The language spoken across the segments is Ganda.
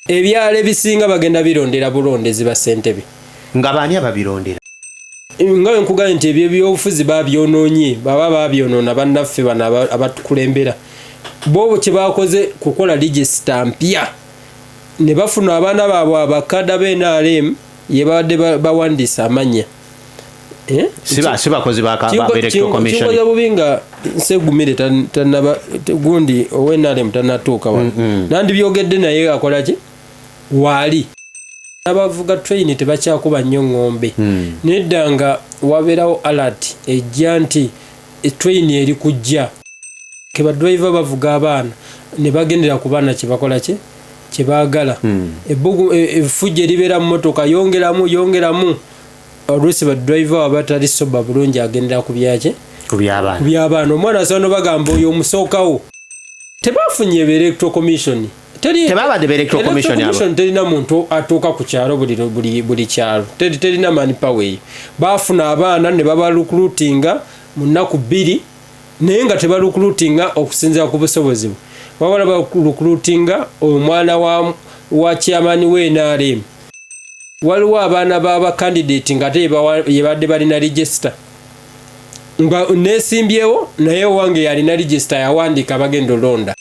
ebyalo ebisinga bagenda birondera bulondezi ba ssentebe nga baani ababirondera nga nkugambye nti ebyo byobufuzi babyonoonye baba babyonoona bannaffe bano abatukulembera bo kye bakoze kukola register mpya ne bafuna abaana baabwe abakada b'NRM ye babadde bawandiisa amanya sibakozi ba electoral commission kikoze bubi nga Nsegumire gundi ow'NRM tannatuuka wano nandi byogedde naye akola ki waali abavuga train tebakyakuba nnyo ng'ombe nedda nga wabeerawo alert ejja nti train eri kujja ke badriver bavuga abaana ne bagendera ku baana kye bakola ki kye baagala effujja eribeera mu motoka yongeramu oluusi badriver wabatali soba bulungi agendera ku byaki ku by'abaana omwana asobola bagamba oyo omusookawo tebafunye electoral commission tebabadde electoral commission terina muntu atuuka ku kyalo buli kyalo terina manpower eyo baafuna abaana ne babalukurutinga mu nnaku 2 naye nga tebalukurutinga okusinziira ku busobozi bwe wabala balukurutinga omwana wa chairman w'NRM waliwo abaana b'abakandidate nga ate yebadde balina register nga nesimbyewo naye wange yalina register yawandiika bagenda olonda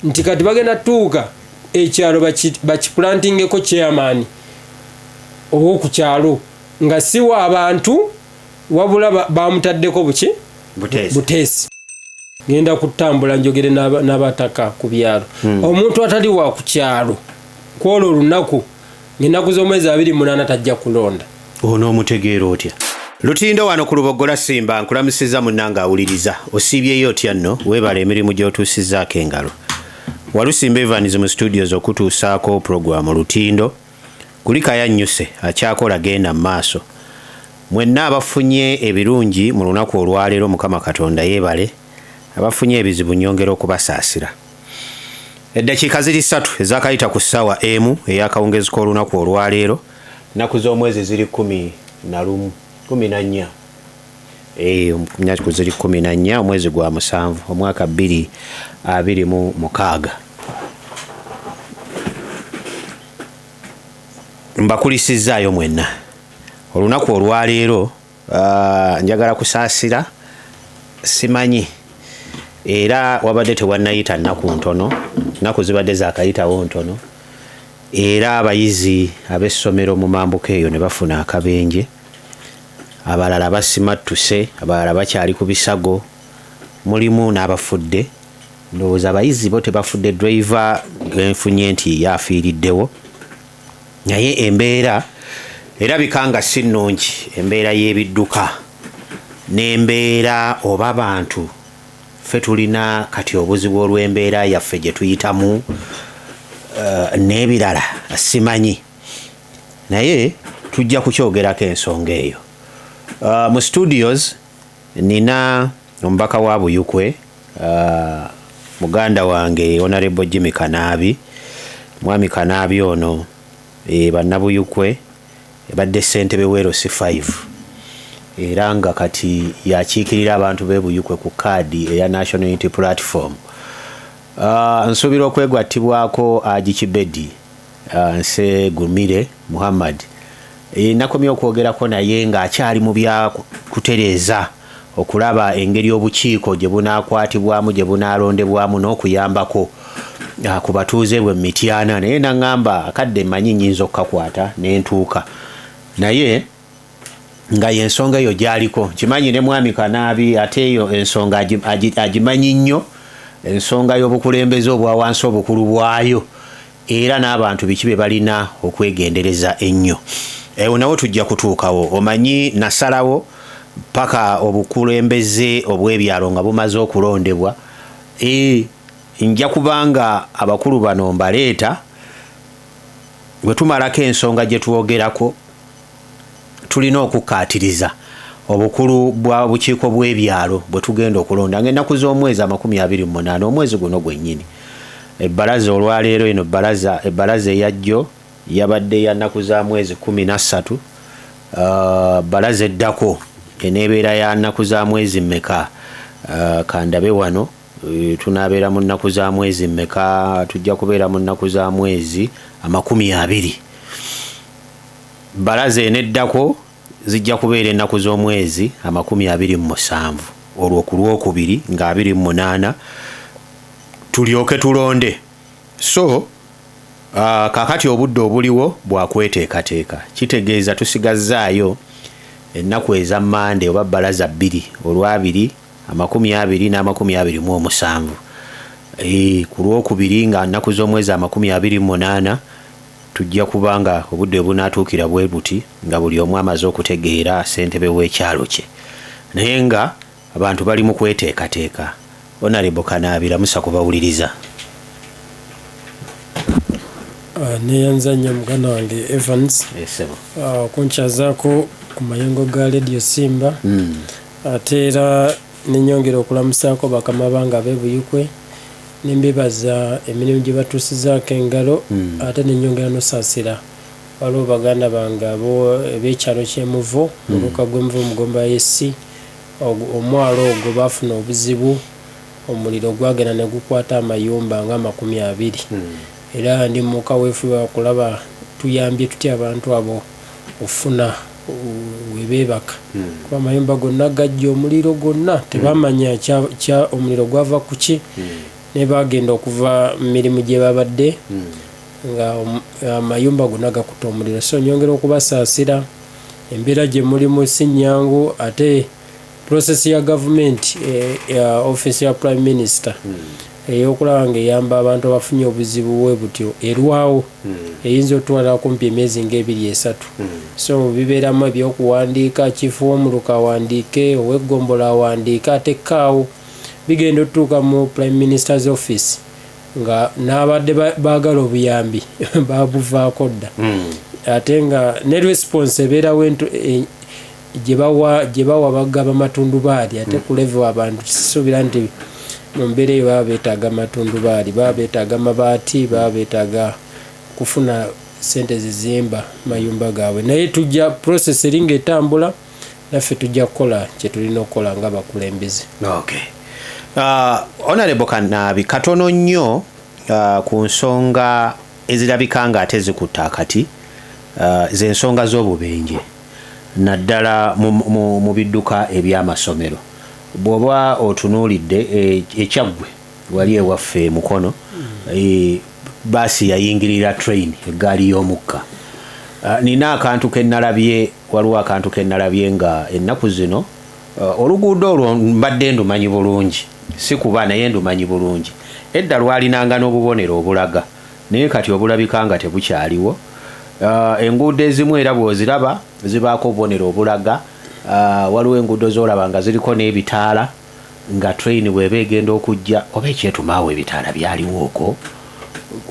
nti kati bagenda tuuka ekyalo bakiplantingeko chairman ow'oku kyalo nga siwa abantu wabula bamutaddeko buteesi genda kutambula njogere n'abataka ku byalo omuntu atali wa ku kyalo kwolwo olunaku ng'ennaku z'omwezi 28 tajja kulonda onoomutegeera otya Lutindo wano ku Lubogola Simba nkulamusiza munnanga awuliriza osiibyeyo otya nno weebala emirimu gy'otuusizzaako engalo Walusimba Evans mu studios okutuusaako programu Lutindo kulika yannyuse akyakola genda mu maaso mwenna abafunye ebirungi mu lunaku olwaleero Mukama Katonda yeebale abafunye ebizibu nnyongera okubasaasira eddakiika ziri 3 ezakayita ku ssaawa emu ey'akawungezi k'olunaku olwaleero nnaku z'omwezi ziri 14 nnaku ziri 14 omwezi gwa 7 omwaka 2026 mbakulisizaayo mwenna olunaku olwaleero njagala kusaasira simanyi era wabadde tewannayita nnaku ntono nnaku zibadde zaakayitawo ntono era abayizi ab'essomero mu mambuka eyo ne bafuna akabenje abalala basimattuse abalala bakyali ku bisago mulimu n'abafudde ndowooza abayizi bo tebafudde driver genfunye nti yaafiiriddewo naye embeera erabika nga si nnungi embeera y'ebidduka n'embeera oba bantu ffe tulina kati obuzibu olw'embeera yaffe gye tuyitamu n'ebirala simanyi naye tujja kukyogerako ensonga eyo mu studios nina omubaka wa Buyukwe muganda wange Honorable Jimmy Kanaabi mwami Kanaabi ono bannabuyukwe badde ssentebe w'Erosi 5 era nga kati yakiikirira abantu b'e Buyukwe ku kaadi eya National Unity Platform nsuubira okwegwattibwako Haji Kibedi Nsegumire Muhammad nakomye okwogerako naye ng'akyali mu bya kutereeza okulaba engeri obukiiko gye bunaakwatibwamu gye bunaalondebwamu n'okuyambako ku batuuze bwe Mityana naye naŋŋamba akadde mmanyi nnyinza okukakwata n'entuuka naye nga y'ensonga eyo gy'aliko kimanyi ne mwami Kanaabi ate eyo ensonga agimanyi nnyo ensonga y'obukulembeze obwa wansi obukulu bwayo era n'abantu biki be balina okwegendereza ennyo ewo nawo tujja kutuukawo omanyi nasalawo paka obukulembeze obw'ebyalo nga bumaze okulondebwa nja kubanga abakulu bano mbaleeta bwe tumalako ensonga gye twogerako tulina okukkaatiriza obukulu bwa bukiiko bw'ebyalo bwe tugenda okulonda ng'ennaku z'omwezi 28 omwezi guno gwennyini ebbalaza olwaleero eno ebbalaza eyajjo yabadde ya nnaku za mwezi 13 bbalaza eddako eneebeera ya nnaku za mwezi mmeka kandabe wano tunabeera mu nnaku za mwezi mmeka? Tujja kubeera mu nnaku za mwezi 20. Balaza eneddako zijja kubeera ennaku z'omwezi 27 olwo ku Lwokubiri nga 28 tulyoke tulonde. So kakati obudde obuliwo bwakweteekateeka, kitegeeza tusigazaayo ennaku eza Mande oba balaza 2 Olwabiri 20 na 27 ku Lwokubiri nga nnaku z'omwezi 28 tujja kubanga obudde bunaatuukira bwe buti nga buli omu amaze okutegeera ssentebe w'ekyalo kye, naye nga abantu bali mu kweteekateeka. Honorable Kanaabi, lamusa kubawuliriza. Neyanzanya muganda wange Evans kunkyazaako ku mayengo ga Radio Simba ate era nenyongera okulamusaako bakama bange ab'ebuyikwe nembebaza emirimu gye batuusizaako engalo ate nenyongera nosaasira waliwo baganda bange abo eb'ekyalo ky'Emuvo muluka gw'Emuvo Mugomba Yesi omwalo ogwo baafuna obuzibu, omuliro gwagenda ne gukwata amayumba nga 20 era ndi muka weefuba okulaba tuyambye tutya abantu abo ofuna webeebaka kuba amayumba gonna gajja omuliro gwonna tebamanya kya omuliro gwava ku ki ne bagenda okuva mu mirimu gye babadde nga amayumba gonna gakuta omuliro. So nyongera okubasaasira, embeera gye mulimu si nnyangu ate process ya government ya office ya Prime Minister eyokulaba nga eyamba abantu abafunye obuzibu bwe butyo erwawo eyinza otwala kumpi emyezi nga 2-3. So bibeeramu ebyokuwandiika, kifu omuluka awandiike, ow'eggombola awandiika atekkaawo, bigenda otutuuka mu Prime Minister's office nga n'abadde baagala obuyambi babuvaako dda ate nga ne response ebeerawo gye bawa bagaba matundubaali ate ku level abantu kisuubira nti mu mbeera eyo baba beetaaga matundubaali, baba beetaaga mabaati, baba beetaaga kufuna ssente zizimba mayumba gaabwe. Naye tujja process eringa etambula, naffe tujja kukola kye tulina okukola nga bakulembeze. Okay. Honorable Kanaabi, katono nnyo ku nsonga ezirabika nga ate zikutta akati, z'ensonga z'obubenje naddala mu bidduka eby'amasomero. Bw'oba otunuulidde Ekyaggwe wali ewaffe Mukono, baasi yayingirira train, eggaali y'omukka. Nina akantu ke nnalabye, waliwo akantu ke nnalabye nga ennaku zino oluguudo olwo mbadde ndumanyi bulungi, si kuba naye ndumanyi bulungi. Edda lwalinanga n'obubonero obulaga, naye kati obulabika nga tebukyaliwo. Enguudo ezimu era bw'oziraba zibaako obubonero obulaga. Waliwo enguudo z'olaba nga ziriko n'ebitaala nga train bw'eba egenda okujja, oba ekyetumaawo ebitaala byaliwo okwo,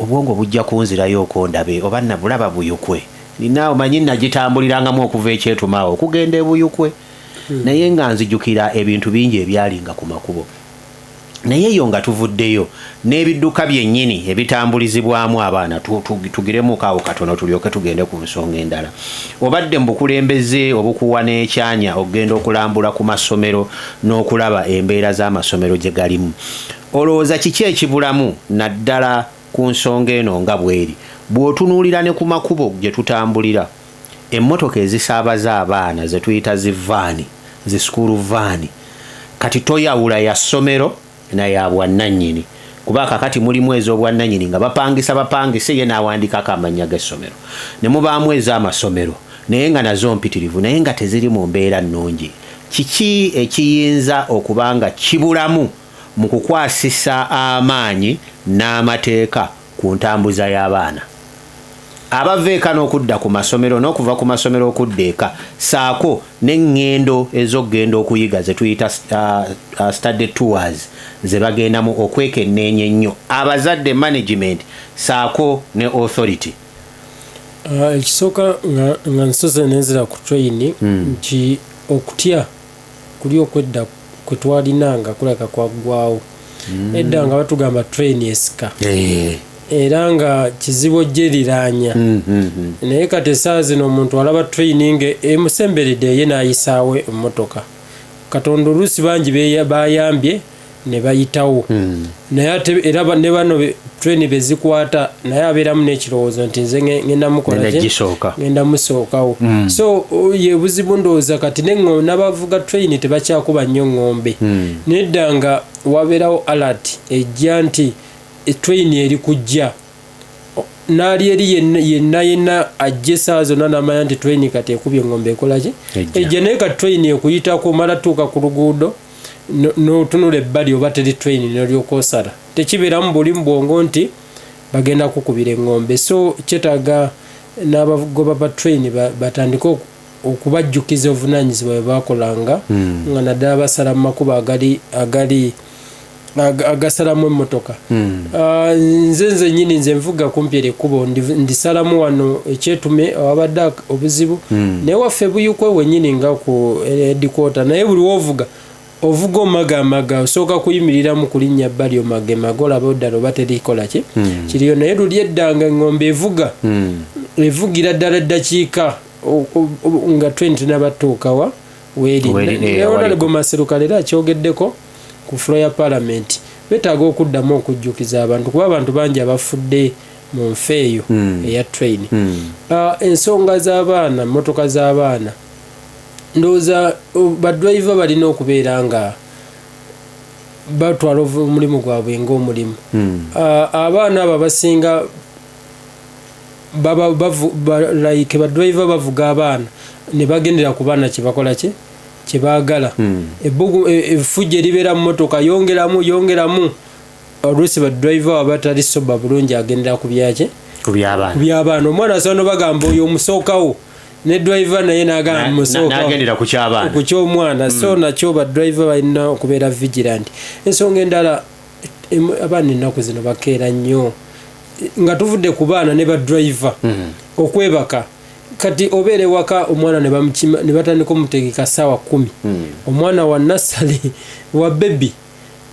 obwongo bujja kunzirayo okwo ndabe oba nabulaba Buyukwe. Nina omanyi nagitambulirangamu okuva ekyetumaawo okugenda e Buyukwe, naye nga nzijukira ebintu bingi ebyalinga ku makubo. Naye eyo nga tuvuddeyo n'ebidduka byennyini ebitambulizibwamu abaana tugiremuko katono tulyoke tugende ku nsonga endala. Obadde mu bukulembeze obukuwa n'ekyanya okugenda okulambula ku masomero n'okulaba embeera z'amasomero gye galimu. Olowooza kiki ekibulamu naddala ku nsonga eno nga bweri? Bw'otunuulira ne ku makubo gye tutambulira, emmotoka ezisaabaza abaana ze tuyita zivaani, zi school vaani, kati toyawula ya ssomero na ya bwannannyini, kuba kakati mulimu ez'obwannannyini nga bapangisa ye n'awandikako amannya g'essomero, ne mubaamu ez'amasomero naye nga nazo mpitirivu naye nga teziri mu mbeera nnungi. Kiki ekiyinza okuba nga kibulamu mu kukwasisa amaanyi n'amateeka ku ntambuza y'abaana abava eka n'okudda ku masomero n'okuva ku masomero okudda eka, saako n'eŋŋendo ez'okugenda okuyiga ze tuyita study tours ze bagendamu okwekenneenya ennyo abazadde management saako ne authority? Ekisooka nga nsoze nenzira ku train nti okutya kuli okwedda kwe twalinanga kulaka kwaggwawo. Edda nga batugamba train esika era nga kizibu ojjeriranya, naye kati essaawa zino omuntu alaba training emusemberedde ye n'ayisaawo emmotoka. Katonda oluusi bangi bayambye ne bayitawo naye ate era ne bano train bezikwata naye abeeramu n'ekirowoozo nti nze ngenda mukola ngenda musookawo so ye buzibu ndowooza kati n'abavuga train tebakyakuba nnyo ng'ombe nedda nga wabeerawo alert ejja nti train eri kujja naali eri yenna ajja essaawa zonna n'amanya nti train kati ekubye engombe ekolaki ejja naye kati train ekuyitako omala tuuka ku luguudo n'otunula ebbali oba teri train n'olyoka osala tekibeeramu buli mu bwongo nti bagenda kukubira engombe so kyetaaga n'abagoba ba train batandike okubajjukiza obuvunaanyizibwa bwe bakolanga nga naddala basala mu makubo agasalamu emmotoka nze nyini nze nvuga kumpi ekkubo ndisalamu wano ekyetume awabadde obuzibu naye waffe buyukwe wennyini nga ku headquarter naye buli wovuga omagamaga osooka kuyimirira mu kulinnya bbali omagemaga olaba oddala oba terikola ki kiriyo naye luli eddanga engombe evugira ddala eddakiika nga train tenabatuukawa weeri naye Honorable Maseruka leero akyogeddeko ku floor ya parliament betaaga okuddamu okujjukiza abantu kuba abantu bangi abafudde mu nfa eyo eya train ensonga z'abaana motoka z'abaana ndowooza badriva balina okubeera nga batwala omulimu gwabwe ng'omulimu abaana abo basinga like badriva bavuga abaana ne bagendera ku baana kyebakola kyebaagala effujjo eribeera mu motoka yongeramu oluusi badriva wabatali soba bulungi agendera ku by'abaana omwana asobola bagamba oyo omusookawo ne driver naye n'agamba musookawo ku ky'omwana so nakyo badriva balina okubeera vigilant ensonga endala abaana ennaku zino bakeera nnyo nga tuvudde ku baana ne badriva okwebaka kati obeera ewaka omwana ne batandika omutegeka ssaawa 10 omwana wa nassale wa bebi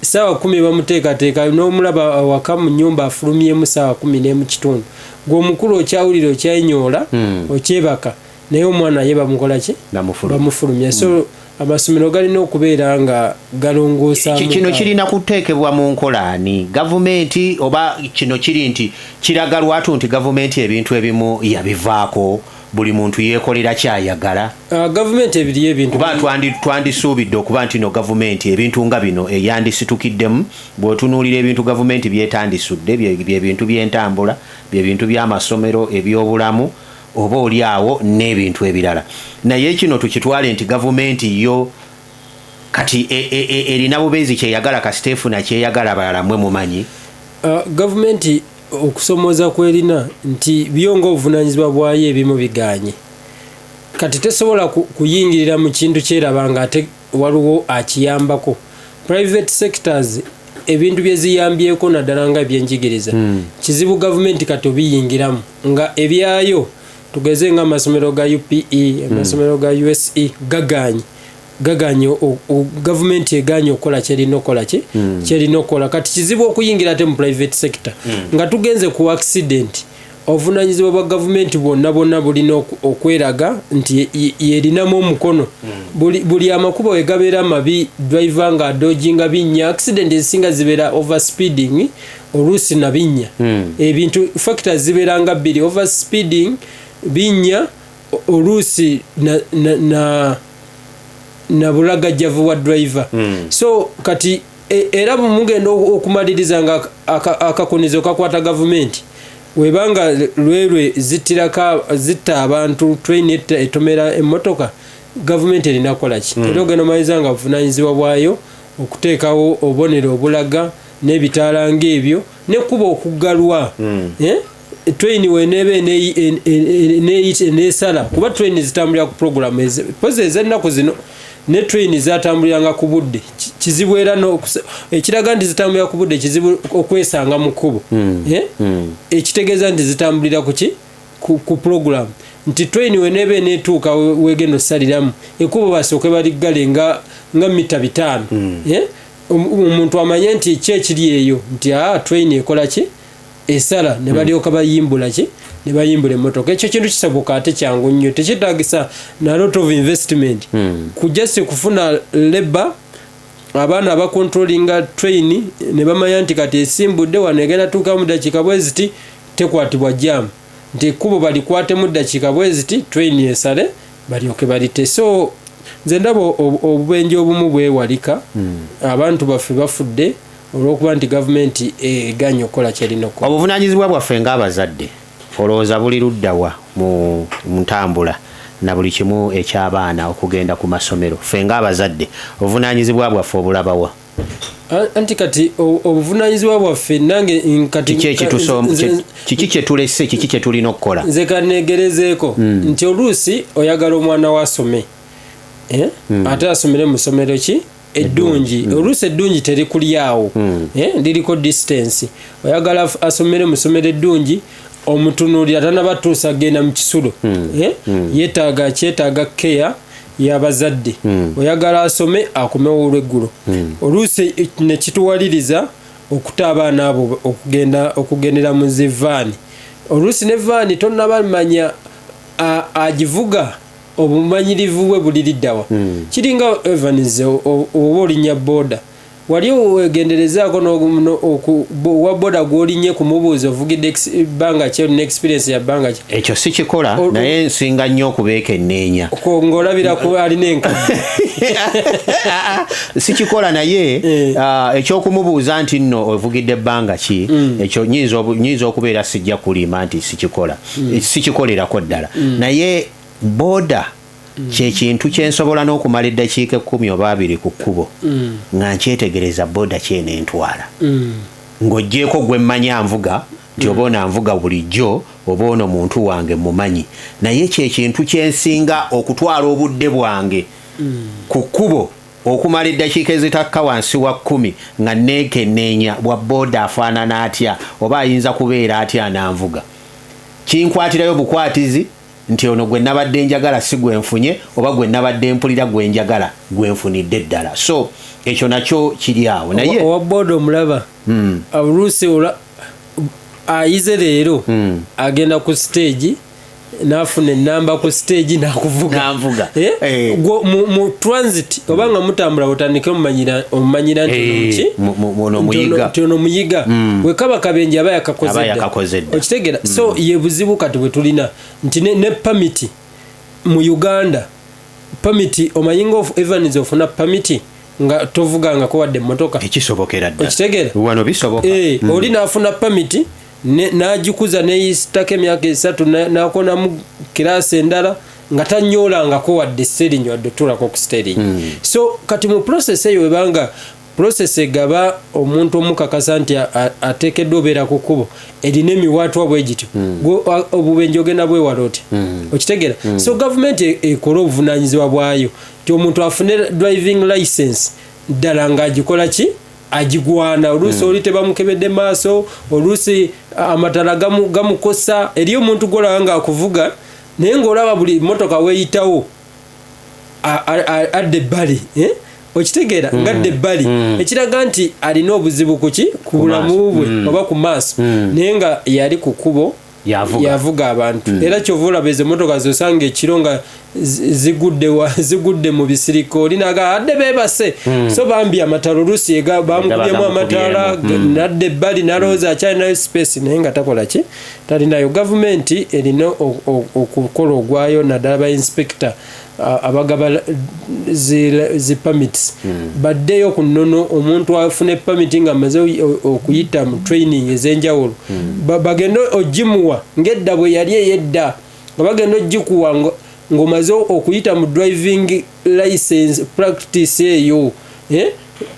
ssaawa 10 bamuteekateeka n'omulaba waka mu nnyumba afulumyemu ssaawa 10:15 gw'omukulu okyawulira okyayinyoola okyebaka naye omwana ye bamukola ki bamufulumya so amasomero galina okubeera nga galongoosa kino kirina kuteekebwa mu nkolaani gavumenti oba kino kiri nti kiraga lwatu nti gavumenti ebintu ebimu yabivaako buli muntu yeekolera kyayagala gavumenti ebiriyo ebintu kuba twandisuubidde okuba nti no gavumenti ebintu nga bino eyandisitukiddemu bw'otunuulira ebintu gavumenti byetandisudde byebintu by'entambula byebintu by'amasomero ebyobulamu oba oli awo n'ebintu ebirala naye kino tukitwale nti gavumenti yo kati erina bubeezi kyeyagala kasiteefuna kyeyagala abalala mwe mumanyi gavumenti okusomoza kw'erina nti byonga obuvunaanyizibwa bwayo ebimu biganye kati tesobola kuyingirira mu kintu kyeraba nga ate waliwo akiyambako private sectors ebintu byeziyambyeko naddala nga ebyenjigiriza kizibu gavumenti kati obiyingiramu nga ebyayo tugeze nga amasomero ga UPE amasomero ga USE gaganye gavumenti eganye okukola kyerina okukola kyerina okukola kati kizibu okuyingira ate mu private sector nga tugenze ku accident obuvunaanyizibwa bwa gavumenti bwonna bulina okweraga nti yerinamu omukono buli amakubo we gabeera mabi driver nga adojinga binnya accident ezisinga zibeera overspeeding oluusi na binnya ebintu factors zibeera nga bbiri overspeeding binnya oluusi na bulagajjavu wa driver so kati era mugenda okumaliriza nga akakonizo kakwata gavumenti webanga lwerwe zitta abantu train etomera emmotoka gavumenti erina kukola ki era ogenda omaliriza nga buvunaanyizibwa bwayo okuteekawo obubonero obulaga n'ebitaala ng'ebyo nekkuba okuggalwa train weneebe neesala kuba train zitambulira ku program pozi ez'ennaku zino ne train zatambuliranga ku budde kizibu era ekiraga nti zitambulira ku budde kizibu okwesanga mu kkubo ekitegeeza nti zitambulira ku program nti train weneebe neetuuka wegenda osaliramu ekkubo basooke baliggale nga mita 5 omuntu amanye nti kyekiri eyo nti train ekola ki esala ne balyoka bayimbula ne bayimbula emmotoka ekyo kintu kisabuka ate kyangu nnyo tekitagisa na lot of investment kujja si kufuna labor abaana abakontrolinga train ne bamanya nti kati esimbudde wano egenda tuuka mu ddakiika bwe ziti tekwatibwa jam nti ekkubo balikwate mu ddakiika bwe ziti train esale balyoke balite. So nze ndaba obubenje obumu bwewalika abantu baffe bafudde olw'okuba nti gavumenti eganye okukola kyerina okukola. Obuvunaanyizibwa bwaffe ng'abazadde olowooza buli luddawa mu ntambula na buli kimu eky'abaana okugenda ku masomero, ffe ng'abazadde obuvunaanyizibwa bwaffe obulabawa? Anti kati obuvunaanyizibwa bwaffe nange kati kiki kyetulese, kiki kyetulina okukola? Nze kaneegerezeeko nti oluusi oyagala omwana we asome ate asomere mu ssomero ki eddungi. Oluusi eddungi terikulyawo liriko distance. Oyagala asomere mu ssomero eddungi, omutunuulira tanabatuusa agenda mu kisulo kyetaaga keya y'abazadde. Oyagala asome akomewo olw'eggulo. Oluusi ne kituwaliriza okuta abaana abo okugendera mu zivaani. Oluusi ne vaani tonnabamanya agivuga obumanyirivu bwe buliriddawa. Kiringa Evans oba olinnya boda, wali wegenderezaako wa boda gw'olinnye kumubuuza ovugidde ebbanga ki olina experience ya bbanga ki. Ekyo si kikola naye nsinga nnyo okubeeka enneenya ng'olabira ku alina enkadde. Si kikola naye ekyokumubuuza nti nno ovugidde ebbanga ki, ekyo nnyinza okubeera sijja kulima nti sikikolerako ddala. Naye boda kyekintu kyensobola n'okumala eddakiika 10 oba 20 ku kkubo nga nkyetegereza boda kyenentwala ng'oggyeko gwe mmanya nvuga nti oba ono anvuga bulijjo oba ono muntu wange mumanyi, naye kyekintu kyensinga okutwala obudde bwange ku kkubo okumala eddakiika ezitakka wansi wa 10 nga neekenneenya bwa boda afaanana atya oba ayinza kubeera atya nanvuga. Kinkwatirayo bukwatizi nti ono gwe nabadde njagala si gwenfunye oba gwe nabadde mpulira gwe njagala gwenfunidde ddala. So ekyo nakyo kiri awo. Naye owa boda omulaba oluusi ayize leero agenda ku stage n'afuna ennamba ku stage n'akuvuga mu transit oba nga mutambula otandike omumanyira nti ono muyiga wekaba kabenje aba yakakoze dda okitegeera. So ye buzibu kati bwe tulina nti ne pamiti mu Uganda, pamiti omanyinga Evans ofuna pamiti nga tovugangako wadde emmotoka ekisobokera dda okitegeera wano bisoboka. Oli naafuna pamiti n'agikuza n'eyisitako emyaka 3 n'akonamu kiraasi endala nga tanyoolangako wadde steering wadde otuulako ku steering. So kati mu process eyo webanga process egaba omuntu omukakasa nti ateekeddwa obeera ku kkubo erina emiwaatwa bwe gityo obubenje ogenda bwewala otya okitegeera. So gavumenti ekola obuvunaanyizibwa bwayo nti omuntu afune driving license ddala ng'agikola ki agigwana. Oluusi oli tebamukebedde maaso, oluusi amatala gamukosa eri omuntu gwolaba ng'akuvuga naye ng'olaba buli motoka weeyitawo adde ebbali okitegeera ngadde ebbali ekiraga nti alina obuzibu kuki ku bulamu bwe oba ku maaso naye nga yali ku kkubo yavuga abantu. Era kyova olaba ezo motoka zosanga ekiro nga zigudde mu bisiriko olinaga adde beebase. So bambi amatala oluusi bamukubyemu amataala nadde ebbali nalowooza akyalinayo space naye nga takola ki talinayo. Gavumenti erina okukola ogwayo naddala ba inspector abagaba zi permits baddeyo ku nnono omuntu afune permit nga amaze okuyita mu training ez'enjawulo bagenda ogimuwa ng'edda bwe yali eyedda nga bagenda ogikuwa ng'omaze okuyita mu driving license practice eyo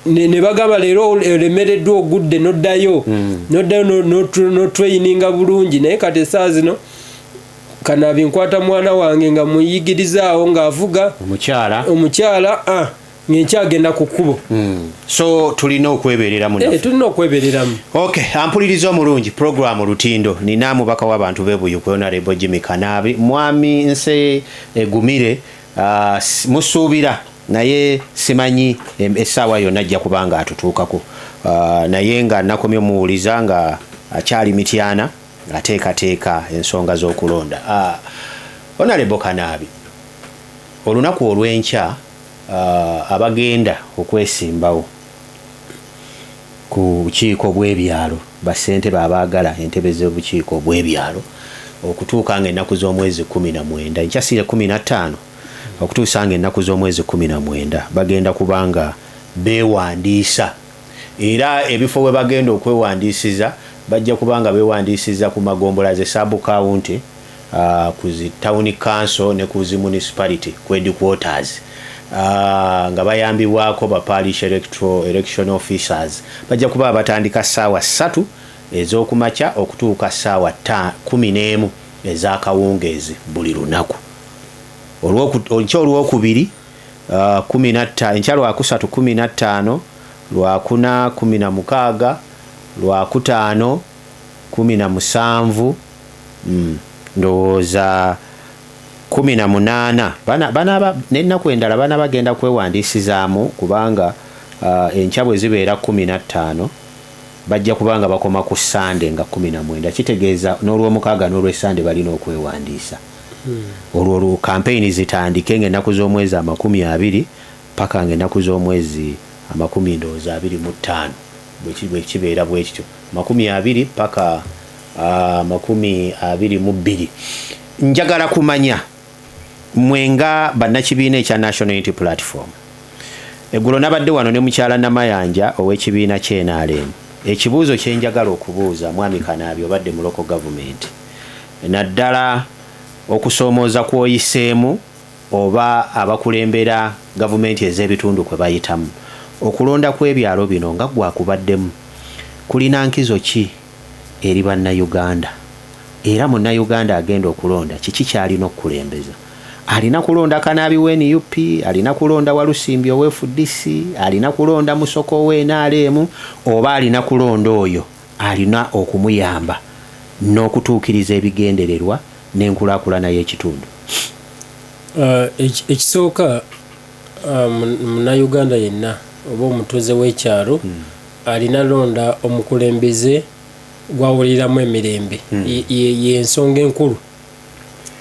ne bagamba leero olemereddwa ogudde noddayo no traininga bulungi. Naye kati essaawa zino kanabi nkwata mwana wange nga muyigirizaawo ng'avuga omukyala ng'enkyagenda ku kkubo. So tulina okwebereramu tulina okwebereramu. Okay, ampuliriza omulungi program Lutindo nina mubaka w'abantu b'ebuyu Honorable Jimmy Kanabi mwami nse egumire musuubira naye simanyi essaawa yonna ajja kubanga atutuukako naye nga nakomye muwuliza nga akyali mityana ateekateeka ensonga z'okulonda. Honorable Kanabi, olunaku olw'enkya abagenda okwesimbawo ku bukiiko bw'ebyalo bassentebe abaagala entebe z'obukiiko bw'ebyalo okutuuka nga ennaku z'omwezi 19 nkyasiire 15 okutuusa nga ennaku z'omwezi 19 bagenda kubanga beewandiisa era ebifo we bagenda okwewandiisiza bajja kubanga beewandiisiza ku magombola ze sub county ku zi town council ne ku zi municipality ku headquarters nga bayambibwako ba parish election officers bajja kuba batandika ssaawa 3 ez'okumakya okutuuka ssaawa 11 ez'akawungeezi buli lunaku olwokubiri 15 enkya lwakusatu 15 lwakuna 16 lwakutaano 17 ndowooza 18 bana n'ennaku endala bana bagenda kwewandiisizaamu kubanga enkya bwe zibeera 15 bajja kubanga bakoma ku Sande nga 19 kitegeeza n'olw'omukaaga n'olw'Essande balina okwewandiisa olwo kampeyini zitandike ng'ennaku z'omwezi 20 paka ng'ennaku z'omwezi 25 bwe kibeera bwe kityo 20 paka 22. Njagala kumanya mwenga bannakibiina ekya National Unity Platform eggulo nabadde wano ne mukyala Namayanja ow'ekibiina ky'NRM. Ekibuuzo kye njagala okubuuza Mwami Kanaabi obadde mu local government naddala okusoomooza kwoyiseemu oba abakulembera gavumenti ez'ebitundu kwe bayitamu okulonda kw'ebyalo bino nga gwakubaddemu kulina nkizo ki eri bannayuganda era munnayuganda agenda okulonda kiki kyalina okukulembeza alina kulonda Kanaabi w'NUP alina kulonda Walusimbi ow'FDC alina kulonda Musoko ow'NRM oba alina kulonda oyo alina okumuyamba n'okutuukiriza ebigendererwa n'enkulaakulana y'ekitundu. Ekisooka munnayuganda yenna oba omutuuze w'ekyalo alina londa omukulembeze gwawuliramu emirembe y'ensonga enkulu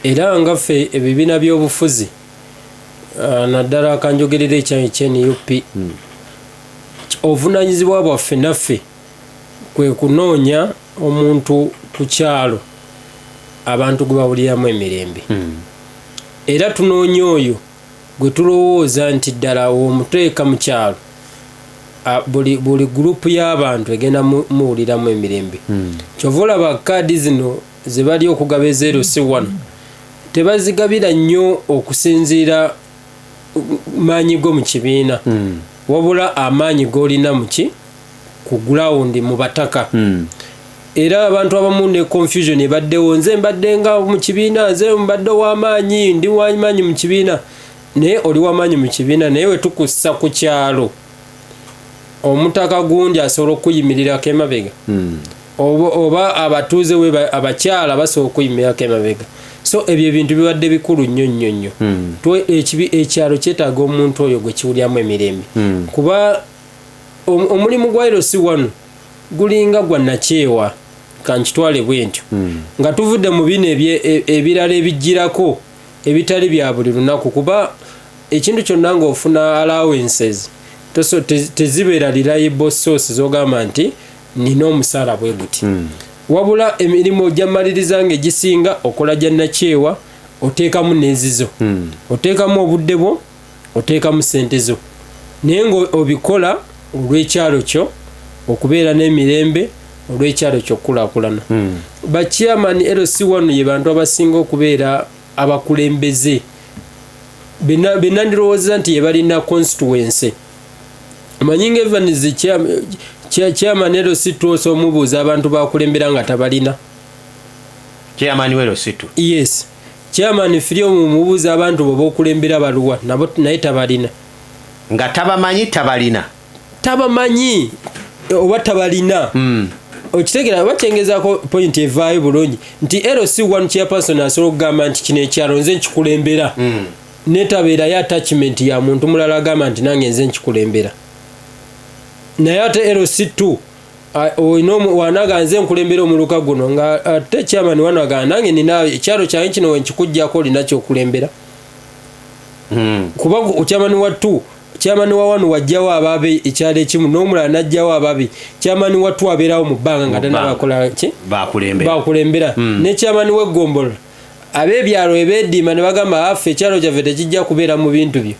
era nga ffe ebibiina by'obufuzi naddala akanjogerera ekya-NUP obuvunaanyizibwa bwaffe naffe kwe kunoonya omuntu ku kyalo abantu gwe bawuliramu emirembe era tunoonya oyo gwe tulowooza nti ddala omuteeka mu kyalo buli gurupu y'abantu egenda muwuliramu emirembe kyova olaba kaadi zino ze bali okugaba eza tebazigabira nnyo okusinziira maanyi go mu kibiina wabula amaanyi g'olina muki ku gulawundi mu bataka era abantu abamu ne confusion ebaddewo nze mbadde nga mu kibiina nze mbadde w'amaanyi ndi w'amaanyi mu kibiina naye oli w'amaanyi mu kibiina naye we tukussa ku kyalo omutaka gundi asobola okuyimirirako emabega oba abatuuze we abakyala basobola okuyimirako emabega so ebyo ebintu bibadde bikulu nnyo ekyalo kyetaaga omuntu oyo gwe kiwulyamu emirembe kuba omulimu gwa LC1 gulinga gwa nakyewa kankitwale bwentyo nga tuvudde mu bino ebirala ebijjirako ebitali bya buli lunaku kuba ekintu kyonna ng'ofuna allowances tezibeera reliable source z'ogamba nti nina omusaala bwe guti wabula emirimu ojjamaliriza ng'egisinga okola gya nakyewa oteekamu n'ezizo oteekamu obudde bwo oteekamu ssente zo naye ng'obikola olw'ekyalo kyo okubeera n'emirembe olw'ekyalo ky'okulaakulana bachairman LC1 ye bantu abasinga okubeera abakulembeze benandirowooza nti ye balina constituency amanyi nga Evans chairman LC2 osomubuuza abantu bakulembera nga tabalina chairman LC2 yes chairman Filio mumubuuza abantu boba okulembera baluwa nabo naye tabalina nga tabamanyi oba tabalina okitegera bakyengezaako point evaayo bulungi nti LC1 chairperson asobola okugamba nti kino ekyalo nze nkikulembera netabeerayo attachment ya muntu mulala agamba nti nange nze nkikulembera naye ate LC2 wanaga nze nkulembera omuluka guno nga ate chairman wano agamba nange nina ekyalo kyange kino wenkikujjako olina kyokulembera kuba chairman wa 2 chairman wa wano wajjawo ababe ekyalo ekimu n'omulala najjawo ababe chairman wa twabeerawo mu bbanga nga tannabakola ki bakulembera ne chairman w'eggombolola ab'ebyalo ebeeddiima ne bagamba affe ekyalo kyaffe tekijja kubeera mu bintu byo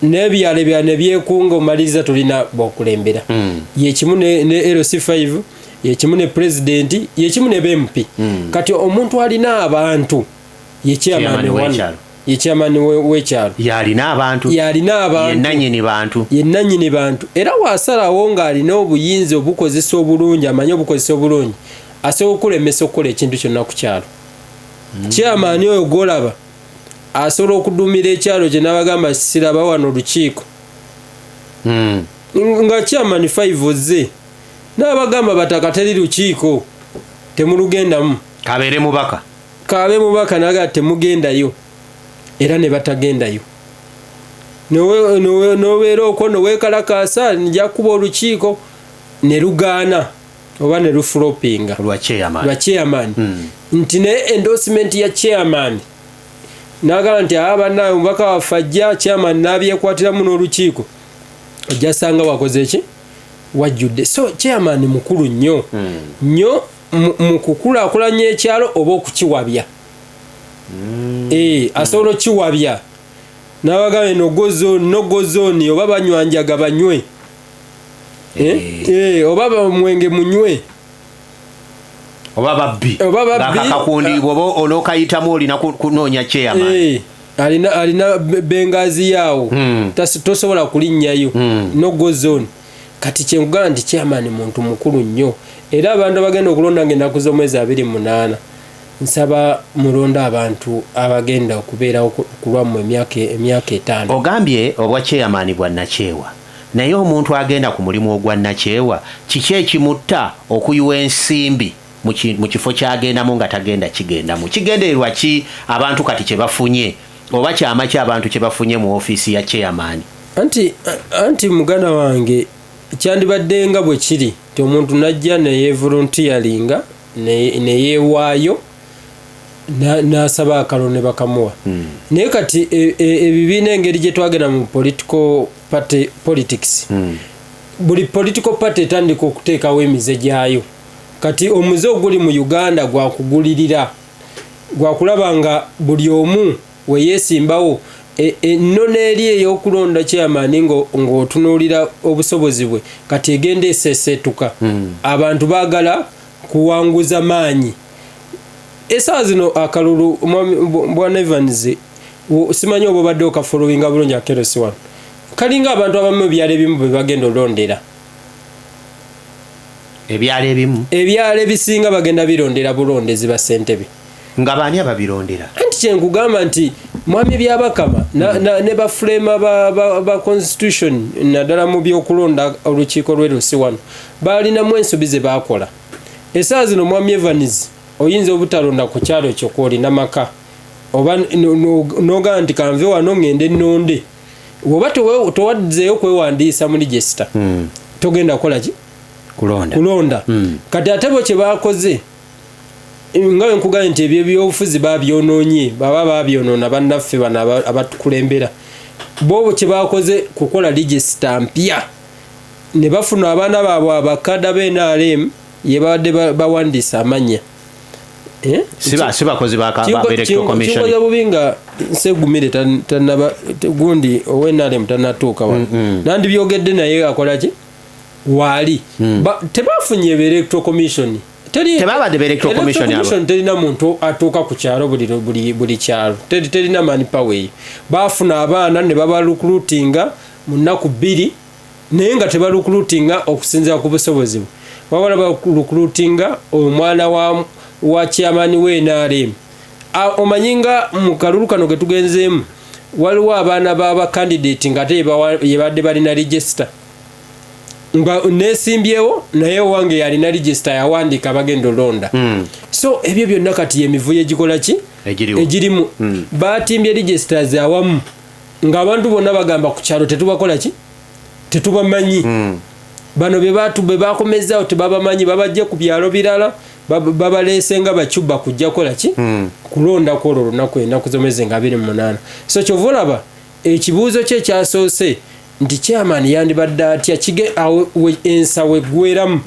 n'ebyalo ebya ne byekunga omaliriza tulina bokulembera yekimu ne LC5 yekimu ne president yekimu ne BMP kati omuntu alina abantu ye chairman wano ye chairman w'ekyalo yalina abantu yennannyini bantu era wasalawo ng'alina obuyinza obukozesa obulungi amanyi obukozesa obulungi asobola okulemesa okukola ekintu kyonna ku kyalo chairman oyo golaba asobola okudumira ekyalo kye n'abagamba siraba wano olukiiko nga chairman 5 ozze n'abagamba bataka teri lukiiko temulugendamu kabe mubaka naga temugendayo era ne batagendayo nobeera okwo noweekalakaasa nja kuba olukiiko ne lugaana oba ne lufulopinga lwa chairman nti ne endorsement ya chairman nagala nti abannawe mubaka waffe ajja chairman n'abyekwatiramu n'olukiiko ojja sanga wakoze eki wajjudde so chairman mukulu nnyo nnyo mu kukulaakulanya ekyalo oba okukiwabya asobola okiwabya n'abagamba nogozoni oba banywanjaga banywe oba mwenge munywe oba babbi bakakakundibwa oba onokayitamu olina kunoonya chairman alina bengazi yaawo tosobola kulinnyayo nogozoni kati kyengugamba nti chairman muntu mukulu nnyo era abantu abagenda okulonda ng'ennaku z'omwezi 28 nsaba mulonda abantu abagenda okubeerawo kulwamu emyaka 5 ogambye obwa chairman bwa Nakyewa naye omuntu agenda ku mulimu ogwa Nakyewa kiki ekimutta okuyiwa ensimbi mu kifo kyagendamu nga tagenda kigendamu kigendererwa ki abantu kati kye bafunye oba kyama ki abantu kye bafunye mu ofiisi ya chairman anti muganda wange kyandibadde nga bwe kiri ti omuntu najja neyevolunteeringa neyeewaayo n'asaba akalo ne bakamuwa naye kati ebibiina engeri gye twagenda mu politics buli political party etandika okuteekawo emize gyayo kati omuze oguli mu Uganda gwakugulirira gwakulaba nga buli omu weyeesimbawo ennono eri ey'okulonda chairman ng'otunuulira obusobozi bwe kati egenda eseeseetuka abantu baagala kuwanguza maanyi essaawa zino akalulu bwana Evans simanyi oba obadde okafolowinga bulungi akerosi wano kalinga abantu abamu ebyalo ebimu bwe bagenda olondera ebyalo ebisinga bagenda birondera bulondezi ba ssentebe nga baani ababirondera anti kyenkugamba nti mwami byabakama ne bafulema ba constitution naddala mu byokulonda olukiiko lw'erusi wano balinamu ensobi ze bakola essaawa zino mwami Evans oyinza obutalonda ku kyalo kyo kwolina maka oba nogamba nti kanve wano ngende nnonde oba towadzeyo kwewandiisa mu register togenda kukola ki kulonda kati ate bo kye bakoze nga nkugambye nti ebyo ebyobufuzi babyonoonye baba babyonoona bannaffe bano abatukulembera bo kye bakoze kukola register mpya ne bafuna abaana baabwe abakada b'NRM ye babadde bawandiisa amannya sibakozi ba electoral commission kikoza bubi nga nsegumire gundi owenRM tannatuuka wano nandi byogedde naye akola ki waali tebafunye electoral commission tebabadde electoral commission terina muntu atuuka ku kyalo buli kyalo terina manipaweeyo baafuna abaana ne babalukurutinga mu nnaku 2 naye nga tebalukurutinga okusinziira ku busobozi bwe wabala balukurutinga omwana wa chairman w'NRM omanyi nga mu kalulu kano ke tugenzeemu waliwo abaana baba candidate nga ate yebadde balina register nga nesimbyewo naye wange yalina register yawandiika bagenda olonda so ebyo byonna kati emivuyo egikola ki egirimu batimbye registers awamu ng'abantu bonna bagamba ku kyalo tetubakola ki tetubamanyi bano be bakomezaawo tebabamanyi babajje ku byalo birala babaleese nga bacuba kujja kola ki kulonda kwolwo lunaku ennaku z'omwezi nga 28 so kyova olaba ekibuuzo kye ekyasoose nti chairman yandibadde atya kige ensawe gweramu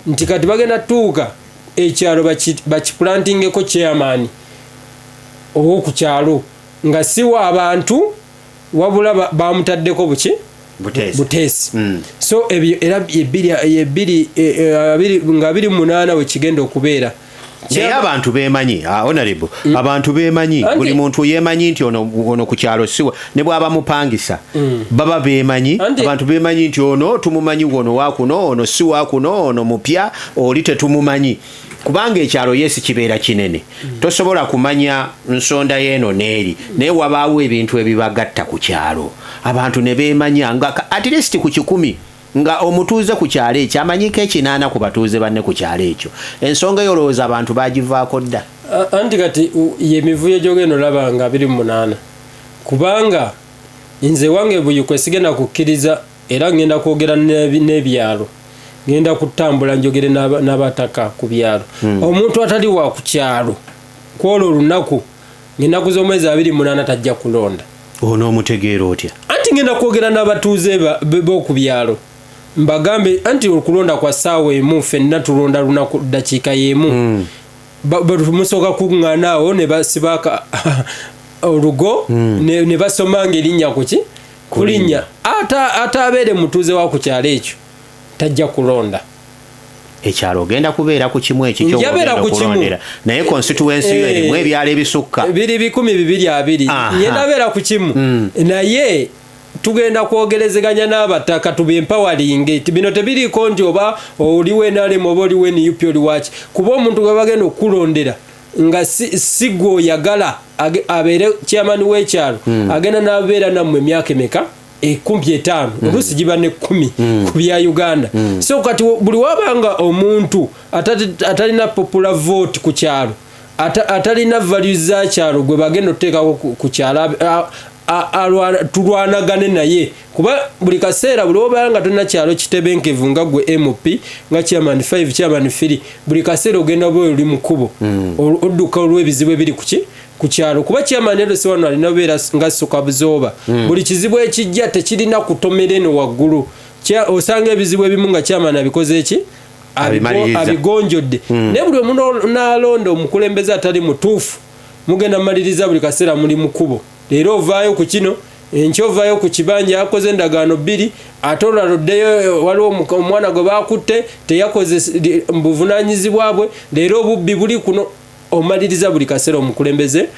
nti kati bagenda tuuka ekyalo bakiplantingeko chairman owoku kyalo nga siwa abantu wabula bamutaddeko buki buteesi so ebyo era ebiri nga 28 wekigenda okubeera naye abantu bemanyi honorable abantu bemanyi buli muntu yemanyi nti ono ku kyalo siwa ne bwaba mupangisa baba bemanyi abantu bemanyi nti ono tumumanyi ono wakuno ono si wakuno ono mupya oli tetumumanyi kubanga ekyalo yesi kibeera kinene tosobola kumanya nsonda y'eno n'eri naye wabaawo ebintu ebibagatta ku kyalo abantu ne beemanya nga at least ku 10 nga omutuuze ku kyalo ekyo amanyiko 8 ku batuuze banne ku kyalo ekyo ensonga y'olowooza abantu bagivaako dda anti kati yemivuyo gyogenda olaba nga 28 kubanga nze wange buyukwe sigenda kukkiriza era ngenda kwogera n'ebyalo ngenda kutambula njogere n'abataka ku byalo omuntu atali wa ku kyalo kwolwo olunaku ng'ennaku z'omwezi 28 tajja kulonda onoomutegeera otya anti ngenda kwogera n'abatuuze b'oku byalo mbagambe anti okulonda kwa ssaawa emu ffenna tulonda lunaku ddakiika y'emu musooka kuŋŋaanaawo ne basibaka olugo ne basomanga erinnya kuki kulinnya ate abeere mutuuze wa ku kyalo ekyo tajja kulonda ekyalo ogenda kubeera ku kimu ekikyo okulondera naye constituency yo erimu ebyalo ebisukka biri 120 ngenda abeera ku kimu naye tugenda kwogerezeganya n'abataka tubempowering bino tebiriiko nti oba oliwe NRM oba oliwe NUP oli waki kuba omuntu gwe bagenda okulondera nga si gwe oyagala abeere chairman w'ekyalo agenda n'abeera nammwe emyaka emeka 15 oluusi giba ne 10 ku bya Uganda so kati buli wabanga omuntu atalina popular vote ku kyalo atalina values za kyalo gwe bagenda oteekako ku kyalo tulwanagane naye kuba buli kaseera buli wabanga tulina kyalo kitebenkevu nga gwe MP nga chairman 5 chairman 3 buli kaseera ogenda bwe oli mukubo odduka olw'ebizibu ebiri ku kyalo kuba chairman ero si wano alina obeera nga soka buzooba buli kizibu ekijja tekirina kutomera eno waggulu osanga ebizibu ebimu nga chairman abikoze eki abigonjodde naye buli omuntu n'alonda omukulembeze atali mutuufu mugenda maliriza buli kaseera muli mukubo leero ovaayo ku kino enkya ovaayo ku kibanja yakoze endagaano 2 ate olwaloddeyo waliwo omwana gwe bakutte teyakoze buvunaanyizibwa bwe leero obubbi buli kuno omaliriza buli kaseera omukulembeze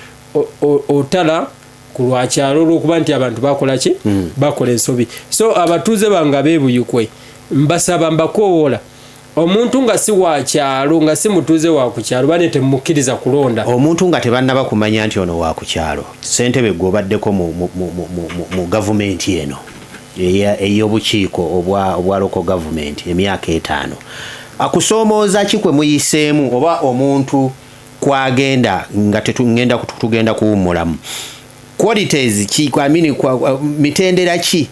otala ku lwakyalo olw'okuba nti abantu bakola ki bakola ensobi so abatuuze bange beebuyukwe mbasaba mbakoowola omuntu nga si wa kyalo nga si mutuuze wa ku kyalo bane temukkiriza kulonda omuntu nga tebannaba kumanya nti ono wa ku kyalo ssentebe gwobaddeko mu gavumenti eno ey'obukiiko obwa local government emyaka 5 akusoomooza ki kwe muyiseemu oba omuntu kwagenda nga tugenda kuwummulamu qualities ki mitendera ki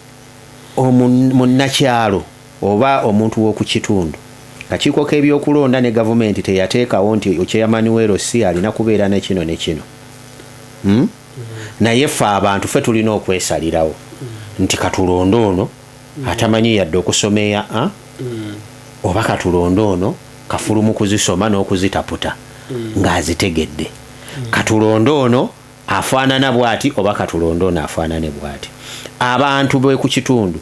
munnakyalo oba omuntu w'oku kitundu kakiiko k'ebyokulonda ne gavumenti teyateekawo nti chairman w'erosi alina kubeera ne kino ne kino naye ffe abantu ffe tulina okwesalirawo nti katulonda ono atamanyi yadde okusomeya oba katulonda ono kafulumu kuzisoma n'okuzitaputa ng'azitegedde katulonda ono afaanana bw'ati oba katulonda ono afaanane bw'ati abantu bwe ku kitundu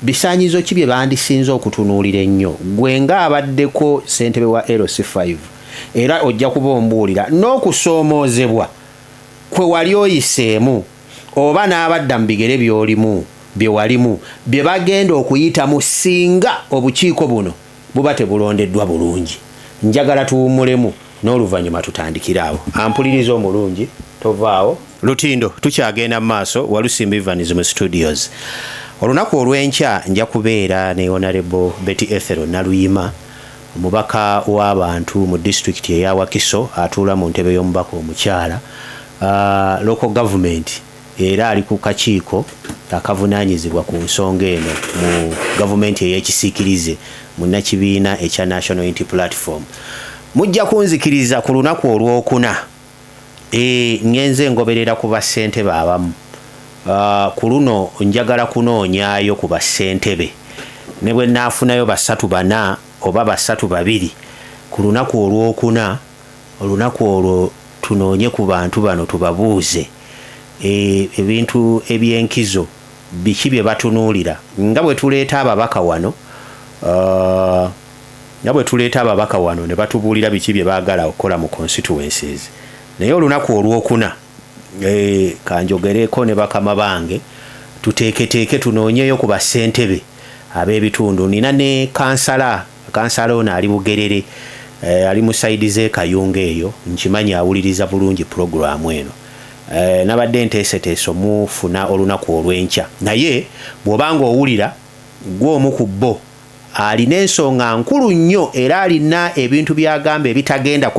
bisaanyizo ki bye bandisinze okutunuulira ennyo gwe ng'abaddeko ssentebe wa LC5 era ojja kuba ombuulira n'okusoomoozebwa kwe wali oyiseemu oba n'abadda mu bigere bye walimu bye bagenda okuyitamu singa obukiiko buno buba tebulondeddwa bulungi njagala tuwummulemu n'oluvannyuma tutandikire awo ampuliriza omulungi tovaawo Lutindo tukyagenda mu maaso Walusimbi Evanism Studios olunaku olw'enkya nja kubeera ne Honorable Betty Ethero Naluyima omubaka w'abantu mu disitulikiti eya Wakiso atuula mu ntebe y'omubaka omukyala local government era ali ku kakiiko akavunaanyizibwa ku nsonga eno mu gavumenti ey'ekisiikirize mu nnakibiina ekya National Unity Platform mujja kunzikiriza ku lunaku olwokuna ngenze ngoberera ku bassentebe abamu ku luno njagala kunoonyaayo ku bassentebe ne bwe naafunayo 3-4 oba 3-2 ku lunaku olwokuna olunaku olwo tunoonye ku bantu bano tubabuuze ebintu ebyenkizo biki bye batunuulira nga bwe tuleeta ababaka wano ne batubuulira biki bye baagala okukola mu constituencies naye olunaku olwokuna kanjogereko ne bakama bange tuteeketeeke tunoonyeyo ku bassentebe ab'ebitundu nina ne kansala ono ali Bugerere ali mu saidi z'Ekayunga eyo nkimanyi awuliriza bulungi puroguramu eno nabadde nteeseteeso mufuna olunaku olw'enkya naye bw'obanga owulira gw'omu ku bo alina ensonga nkulu nnyo era alina ebintu byagamba ebitagenda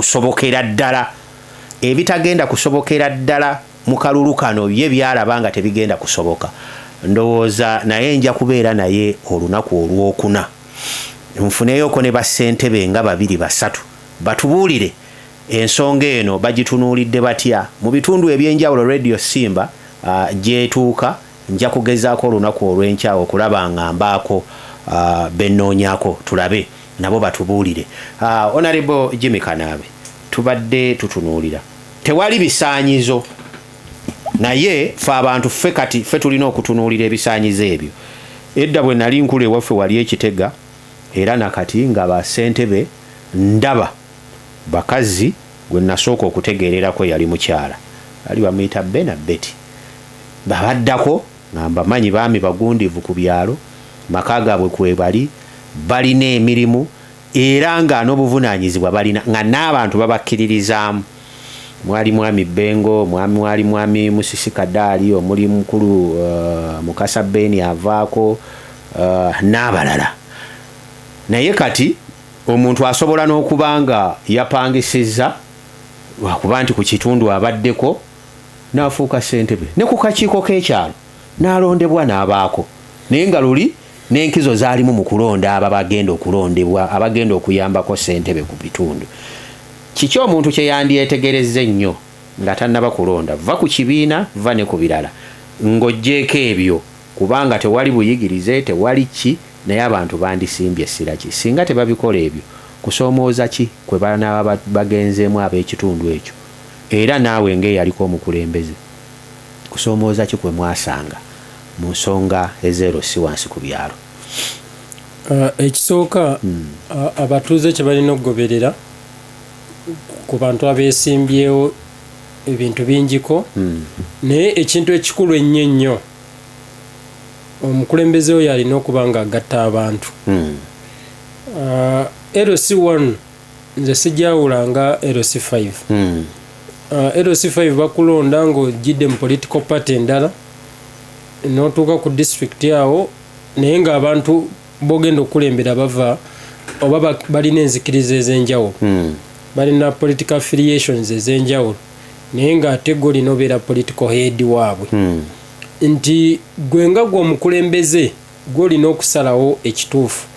kusobokera ddala mu kalulu kano ye byalaba nga tebigenda kusoboka ndowooza naye nja kubeera naye olunaku olwokuna nfuneyoko ne bassentebe nga 2-3 batubuulire ensonga eno bagitunuulidde batya mu bitundu ebyenjawulo Radio Simba gyetuuka nja kugezaako olunaku olw'enkya okulaba nga mbaako bennoonyako tulabe nabo batubuulire. Honorable Jimmy Kanaabe tubadde tutunuulira tewali bisaanyizo naye fe abantu ffe tulina okutunuulira ebisaanyizo ebyo. Edda bwe nali nkulu ewaffe wali Ekitega era nakati nga bassentebe ndaba bakazi gwe nasooka okutegeererako yali mukyala ali bamuyita Bena Betty babaddako ngamba manyi baami bagundivu ku byalo maka gaabwe kwe balina emirimu era nga n'obuvunaanyizibwa balina nga n'abantu babakkiririzaamu. Mwali mwami Bengo, mwami Musisi Kadaali, omuli mukulu Mukasa Beni avaako n'abalala. Naye kati omuntu asobola n'okubanga yapangisizza wakuba nti ku kitundu abaddeko n'afuuka ssentebe ne ku kakiiko k'ekyalo n'alondebwa n'abaako naye nga luli n'enkizo zaalimu mu kulonda abo bagenda okulondebwa abagenda okuyambako ssentebe ku bitundu. Kiki omuntu kye yandyetegerezza ennyo nga tannaba kulonda va ku kibiina va ne ku birala ng'oggyeko ebyo kubanga tewali buyigirize tewali ki naye abantu bandisimbye essira ki singa tebabikola ebyo kusoomooza ki kwe banaaba bagenzeemu ab'ekitundu ekyo era naawe ng'eyaliko omukulembeze kusoomooza ki kwe mwasanga mu nsonga ezeero si wansi ku byalo. Ekisooka abatuuze kye balina okugoberera ku bantu abeesimbyewo ebintu bingiko naye ekintu ekikulu ennyo omukulembeze oyo alina okuba nga agatta abantu. LC1 nze sijawulanga LC5. LC5 bakulonda ng'ogidde mu political party endala n'otuuka ku district yawo naye ng'abantu bogenda okukulembera bava oba balina enzikiriza ez'enjawulo balina political affiliations ez'enjawulo naye ng'ate gwe olina obeera political head waabwe nti gwe nga gwe omukulembeze gwe olina okusalawo ekituufu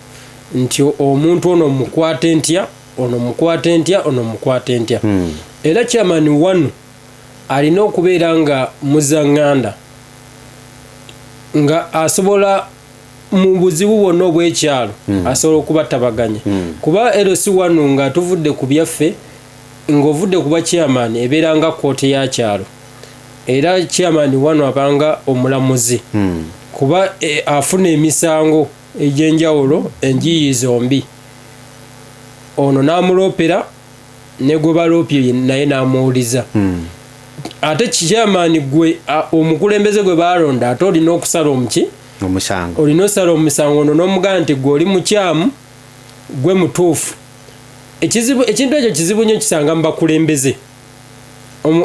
nti omuntu ono mukwate ntya ono mukwate ntya ono mukwate ntya era chairman wano alina okubeera nga muzaŋŋanda nga asobola mu buzibu bwonna obw'ekyalo asobola okubatabaganya kuba LC1 nga tuvudde ku byaffe ng'ovudde kuba chairman ebeera nga kkooti ya kyalo era chairman wano abanga omulamuzi kuba afuna emisango egy'enjawulo enjiyi zombi ono n'amuloopera ne gwe baloopye naye n'amuwuliza ate chairman gwe omukulembeze gwe balonda ate olina okusala omusango olina osala omusango ono n'omugamba nti gwe oli mukyamu gwe mutuufu. Ekintu ekyo kizibu nnyo kisanga mu bakulembeze.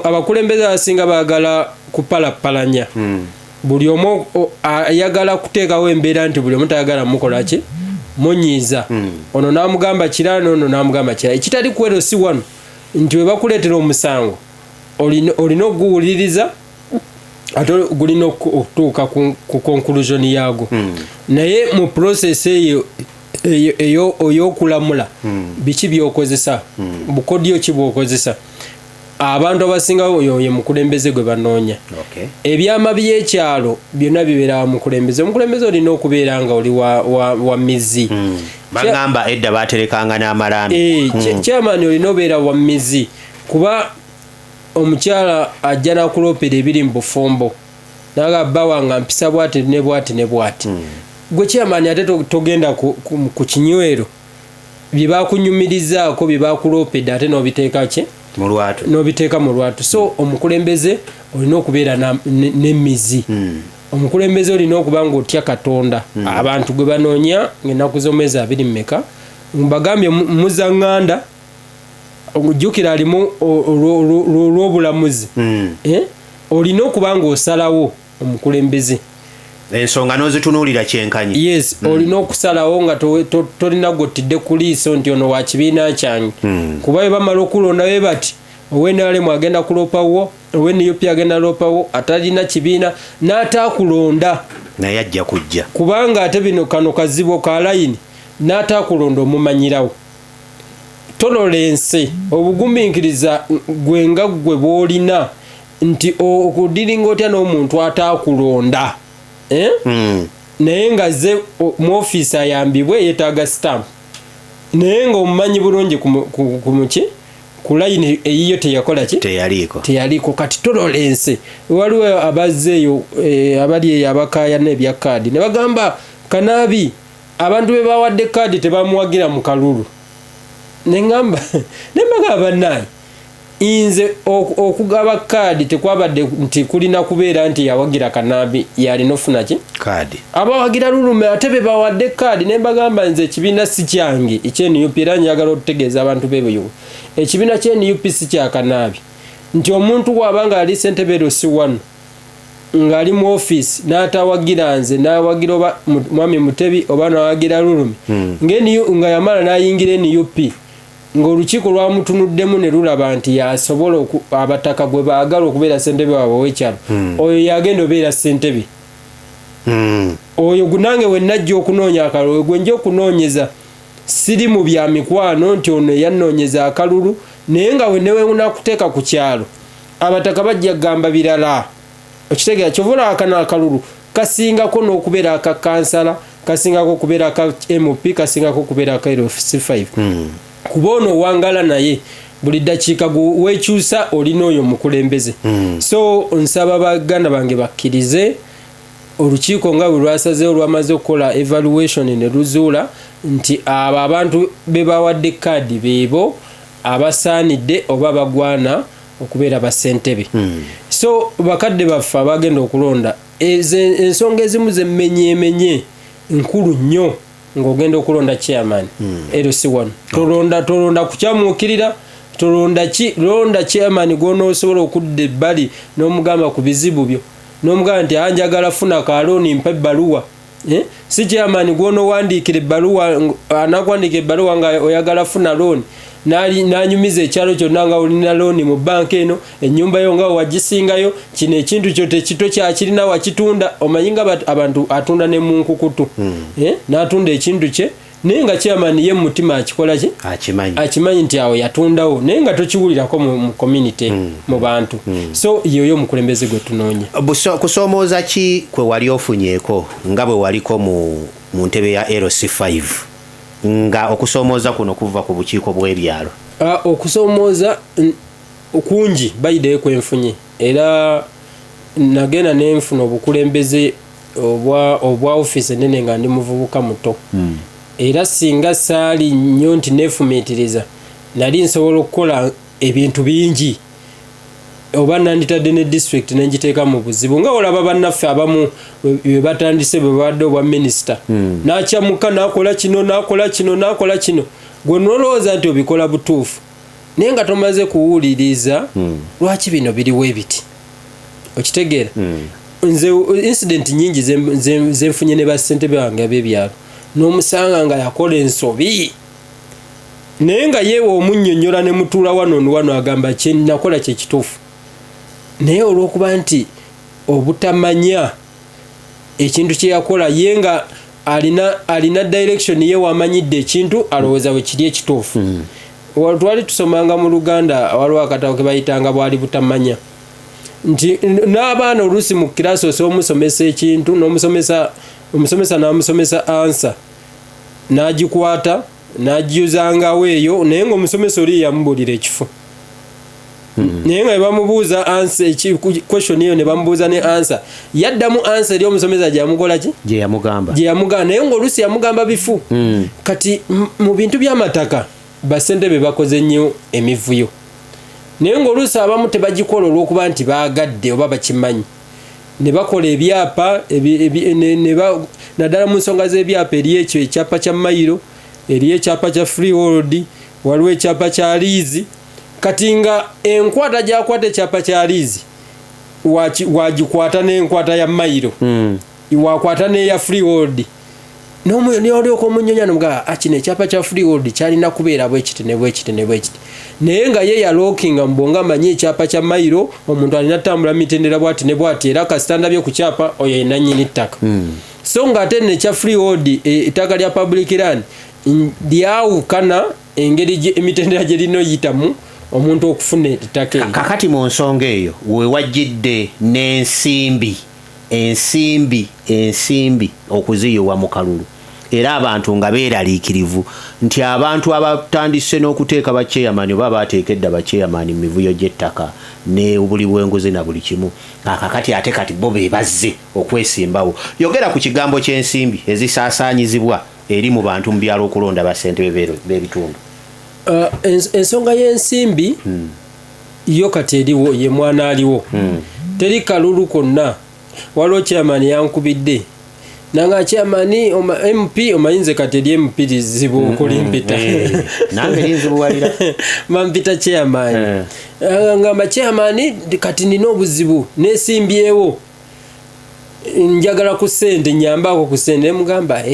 Abakulembeze abasinga baagala kupalapalanya buli omu ayagala kuteekawo embeera nti buli omu tayagala mukola ki munyiiza ono n'amugamba kirala ono n'amugamba kirala ekitali ku LC1 nti we bakuleetera omusango olina okuguwuliriza ate gulina okutuuka ku conclusion yaago naye mu process eyo ey'okulamula biki by'okozesa bukodyo ki bw'okozesa abantu abasinga oyo mukulembeze gwe banoonya. Ebyama by'ekyalo byonna bibeera mukulembeze. Omukulembeze olina okubeera nga oli wa mizi. Bagamba edda baterekanga n'amalambi. Chairman olina obeera wa mizi kuba omukyala ajja nakuloopera ebiri mu bufumbo naga bawanga mpisa bwati ne bwati ne bwati. Gwe chairman ate togenda ku kinywero bye bakunyumirizaako bye bakuloopedde ate n'obiteeka ki mu lwatu. N'obiteeka mu lwatu. So omukulembeze olina okubeera n'emizi. Omukulembeze olina okuba ng'otya Katonda. Abantu gwe banoonya ng'ennaku z'omwezi 2 mmeka mbagambye muzaŋŋanda ojjukira alimu olw'obulamuzi. Olina okuba ng'osalawo omukulembeze ensonga n'ozitunuulira kyenkanyi. Yes, olina okusalawo nga tolina gottidde ku liiso nti ono wa kibiina kyange. Kuba bwe bamala okulonda bwe bati owenaalemu agenda kuloopawo oweNUP agenda loopawo atalina kibiina n'ataakulonda naye ajja kujja kubanga ate bino kano kazibu ka layini n'ataakulonda omumanyirawo. Tolerance obugumiikiriza gwe nga gwe bw'olina nti okudiringa otya n'omuntu ataakulonda. Naye nga ze mu ofiisi ayambibwe yeetaaga stamp naye nga omumanyi bulungi ku muki ku layini eyiyo teyakola ki teyaliiko. Kati tolerance waliwo abazzeeyo abali eyo abakaayana ebya kaadi ne bagamba Kanaabi abantu be bawadde kaadi tebamuwagira mu kalulu. Nengamba nembaga bannaye inze okugaba kaadi tekwabadde nti kulina kubeera nti yawagira Kanaabi yalina ofuna ki kaadi. Abawagira lulume ate be bawadde kaadi nembagamba nze ekibiina si kyange ekyeNUP era njagala okutegeeza abantu beebuyo ekibiina ky'NUP si kya Kanaabi nti omuntu bw'abanga ali ssentebe si wano ng'ali mu ofiisi n'atawagira nze n'awagira oba mwami Mutebi oba n'awagira lulume nga yamala n'ayingira NUP ng'olukiiko lwamutunuddemu ne lulaba nti yasobola abataka gwe baagala okubeera ssentebe waabwe ow'ekyalo oyo yagenda obeera ssentebe. Oyo nange we najja okunoonya akalulu gwe nja okunoonyeza siri mu bya mikwano nti ono yannoonyeza akalulu naye nga we newe nakuteeka ku kyalo abataka bajja gamba birala. Okitegera kyovula akana akalulu kasingako n'okubeera aka kansala kasingako okubeera aka MP kasingako okubeera aka LC5. Kuba ono wangala naye buli ddakiika weekyusa olina oyo mukulembeze. So nsaba baganda bange bakkirize olukiiko nga bwe lwasazeewo lwamaze okukola evaluation ne luzuula nti abo abantu be bawadde kaadi beebo abasaanidde oba bagwana okubeera bassentebe. So bakadde baffe abagenda okulonda ensonga ezimu zemmenyeemenye nkulu nnyo ng'ogenda okulonda chairman LC1 tolonda kukyamuukirira londa chairman gw'onoosobola okudda ebbali n'omugamba ku bizibu byo n'omugamba nti anjagala funa kalooni mpa ebbaluwa. Si chairman gw'onoowandiikira ebbaluwa anakuwandiika ebbaluwa nga oyagala funa looni n'anyumiza ekyalo kyonna nga olina looni mu banka eno ennyumba yo nga wagisingayo kino ekintu kyo tekito kyakirina wakitunda omanyi nga abantu atunda ne mu nkukutu n'atunda ekintu kye naye nga chairman ye mu mutima akikola ki akimanyi nti awo yatundawo naye nga tokiwulirako mu community mu bantu. So yoyo mukulembeze gwe tunoonya. Kusoomooza ki kwe wali ofunyeeko nga bwe waliko mu ntebe ya LC5 nga okusoomooza kuno kuva ku bukiiko bw'ebyalo? Okusoomooza kungi bayideyo kwenfunye era nagenda nenfuna obukulembeze obwa ofiisi ennene nga ndi muvubuka muto. Era singa saali nnyo nti neefumiitiriza nali nsobola okukola ebintu bingi oba nanditadde ne district nenjiteeka mu buzibu nga olaba bannaffe abamu bwe batandise bwe babadde obwa minisita n'akyamuka n'akola kino gwe nolowooza nti obikola butuufu naye nga tomaze kuwuliriza lwaki bino biriwo ebiti. Okitegeera nze incident nyingi zenfunye ne bassentebe bange ab'ebyalo n'omusanga nga yakola ensobi naye nga yeewa omunnyonnyola ne mutuula wano agamba kyenakola kye kituufu naye olw'okuba nti obutamanya ekintu kye yakola ye nga alina direction ye wamanyidde ekintu alowooza we kiri ekituufu twali tusomanga mu Luganda waliwo akatabo ke bayitanga bwali butamanya nti n'abaana oluusi mu kirasi osomusomesa ekintu omusomesa n'amusomesa ansa n'agikwata n'agiyuzangawo eyo naye ng'omusomesa oli yamubulira ekifo naye nga bamubuuza ansa question eyo ne bamubuuza ne ansa yaddamu ansa eri omusomesa gyamukola ki gye yamugamba naye ng'oluusi yamugamba bifu kati mu bintu by'amataka basentebe bakoze nnyo emivuyo naye ng'oluusi abamu tebagikola olw'okuba nti baagadde oba bakimanyi ne bakola ebyapa naddala mu nsonga z'ebyapa eriyo ekyo ekyapa kya mayiro eriyo ekyapa kya freehold waliwo ekyapa kya liizi kati nga enkwata gyakwata ekyapa kya liizi wagikwata n'enkwata ya mayiro wakwata n'eya freehold n'olyoka omunyonya nomugaa kino ekyapa kya freehold kyalina kubeera bwekiti ne bwekiti ne bwekiti naye nga ye yalookinga mbonga amanyi ekyapa kya mayiro omuntu alina tambula mitendera bwati ne bwati era kasitanda bye ku kyapa oyo yina nnyini ttaka so ng'ate nekya freehold ettaka lya public land lyawukana engeri emitendera gye lino yitamu omuntu okufuna ettaka eryo kakati mu nsonga eyo we wajjidde ensimbi okuziyiwa mu kalulu era abantu nga beeraliikirivu nti abantu abatandise n'okuteeka bakyeyamani oba bateekedde bakyeyamani mu mivuyo gy'ettaka ne buli bw'enguzi na buli kimu kakati ate kati bo be bazze okwesimbawo yogera ku kigambo ky'ensimbi ezisaasaanyizibwa eri mu bantu mu byalo okulonda bassentebe b'ebitundu. Ensonga y'ensimbi yo kati eriwo ye mwana aliwo teri kalulu konna waliwo chairman yankubidde nanga chairman MP omayinze kati eri MP lizibu okulimpita nange linzibuwalira mampita chairman ngamba chairman kati nina obuzibu nesimbyewo njagala ku ssente nyambako ku ssente mugamba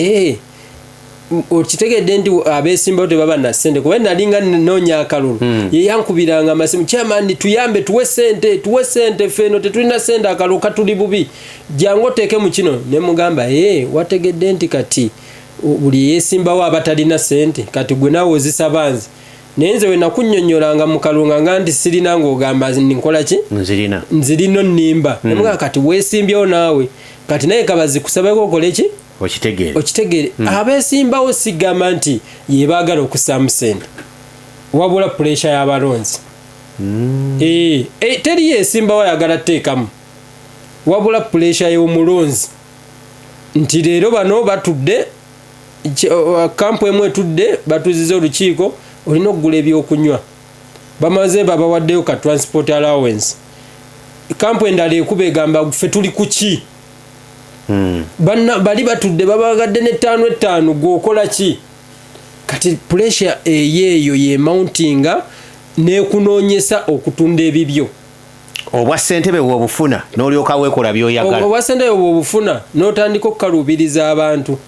okitegedde nti abeesimbawo tebaba na ssente kuba nalinga noonya akalulu ye yankubiranga amasimu chairman tuyambe tuwe ssente feno tetulina ssente akalulu katuli bubi jangu oteeke mu kino ne mugamba wategedde nti kati buli yeesimbawo abatalina ssente kati gwe naawe ozisaba nze naye nze we nakunnyonnyolanga mu kalunga nga nti sirina ng'ogamba nkola ki nzirino nnimba ne mugamba kati weesimbyewo naawe kati naye kabazi kusabeko okole ki okitegere abeesimbawo sigamba nti yebaagala okusaamu ssente wabula puresha y'abalonzi teri yeesimbawo ayagala teekamu wabula puresha y'omulonzi nti leero bano batudde kampu emu etudde batuziza olukiiko olina okugula ebyokunywa bamaze babawaddeyo ka transport allowance kampu endala ekuba egamba ffe tuli ku ki bali batudde babagadde ne 5 gwokola ki kati pressure eyeeyo ye mountinga nekunoonyesa okutunda ebibyo obwa ssentebe bw'obufuna n'olyoka weekola by'oyagala obwa ssentebe bw'obufuna n'otandika okukalubiriza abantu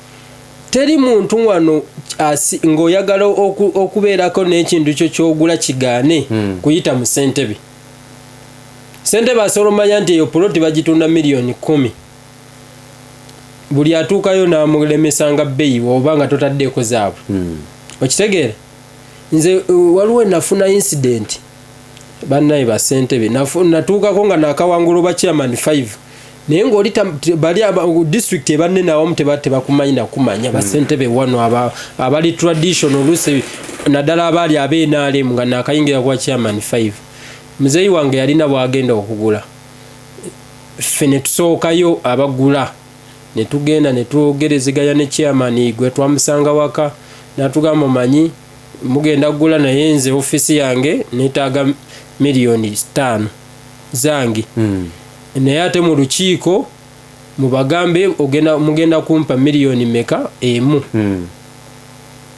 teri muntu wano ng'oyagala okubeerako n'ekintu kyo ky'ogula kigaane kuyita mu ssentebe asobola omanya nti eyo poloti bagitunda miliyoni 10 buli atuukayo n'amulemesanga bbeeyi oba nga totaddeeko zaabwe okitegeera nze waliwo nafuna incident bannaye bassentebe natuukako nga nakawangula ba chairman 5 naye ng'oli bali district ebanene awamu tebakumanyi nakumanya bassentebe wano abali traditional oluusi naddala abaali ab'NRM nga nakayingira kwa chairman 5 muzeeyi wange yalina bwagenda okugula ffe ne tusookayo abagula ne tugenda ne twogerezeganya ne chairman gwe twamusanga waka natugamba manyi mugenda kugula naye nze ofisi yange netaaga miliyoni 5 zange naye ate mu lukiiko mubagambe mugenda kumpa miliyoni meka emu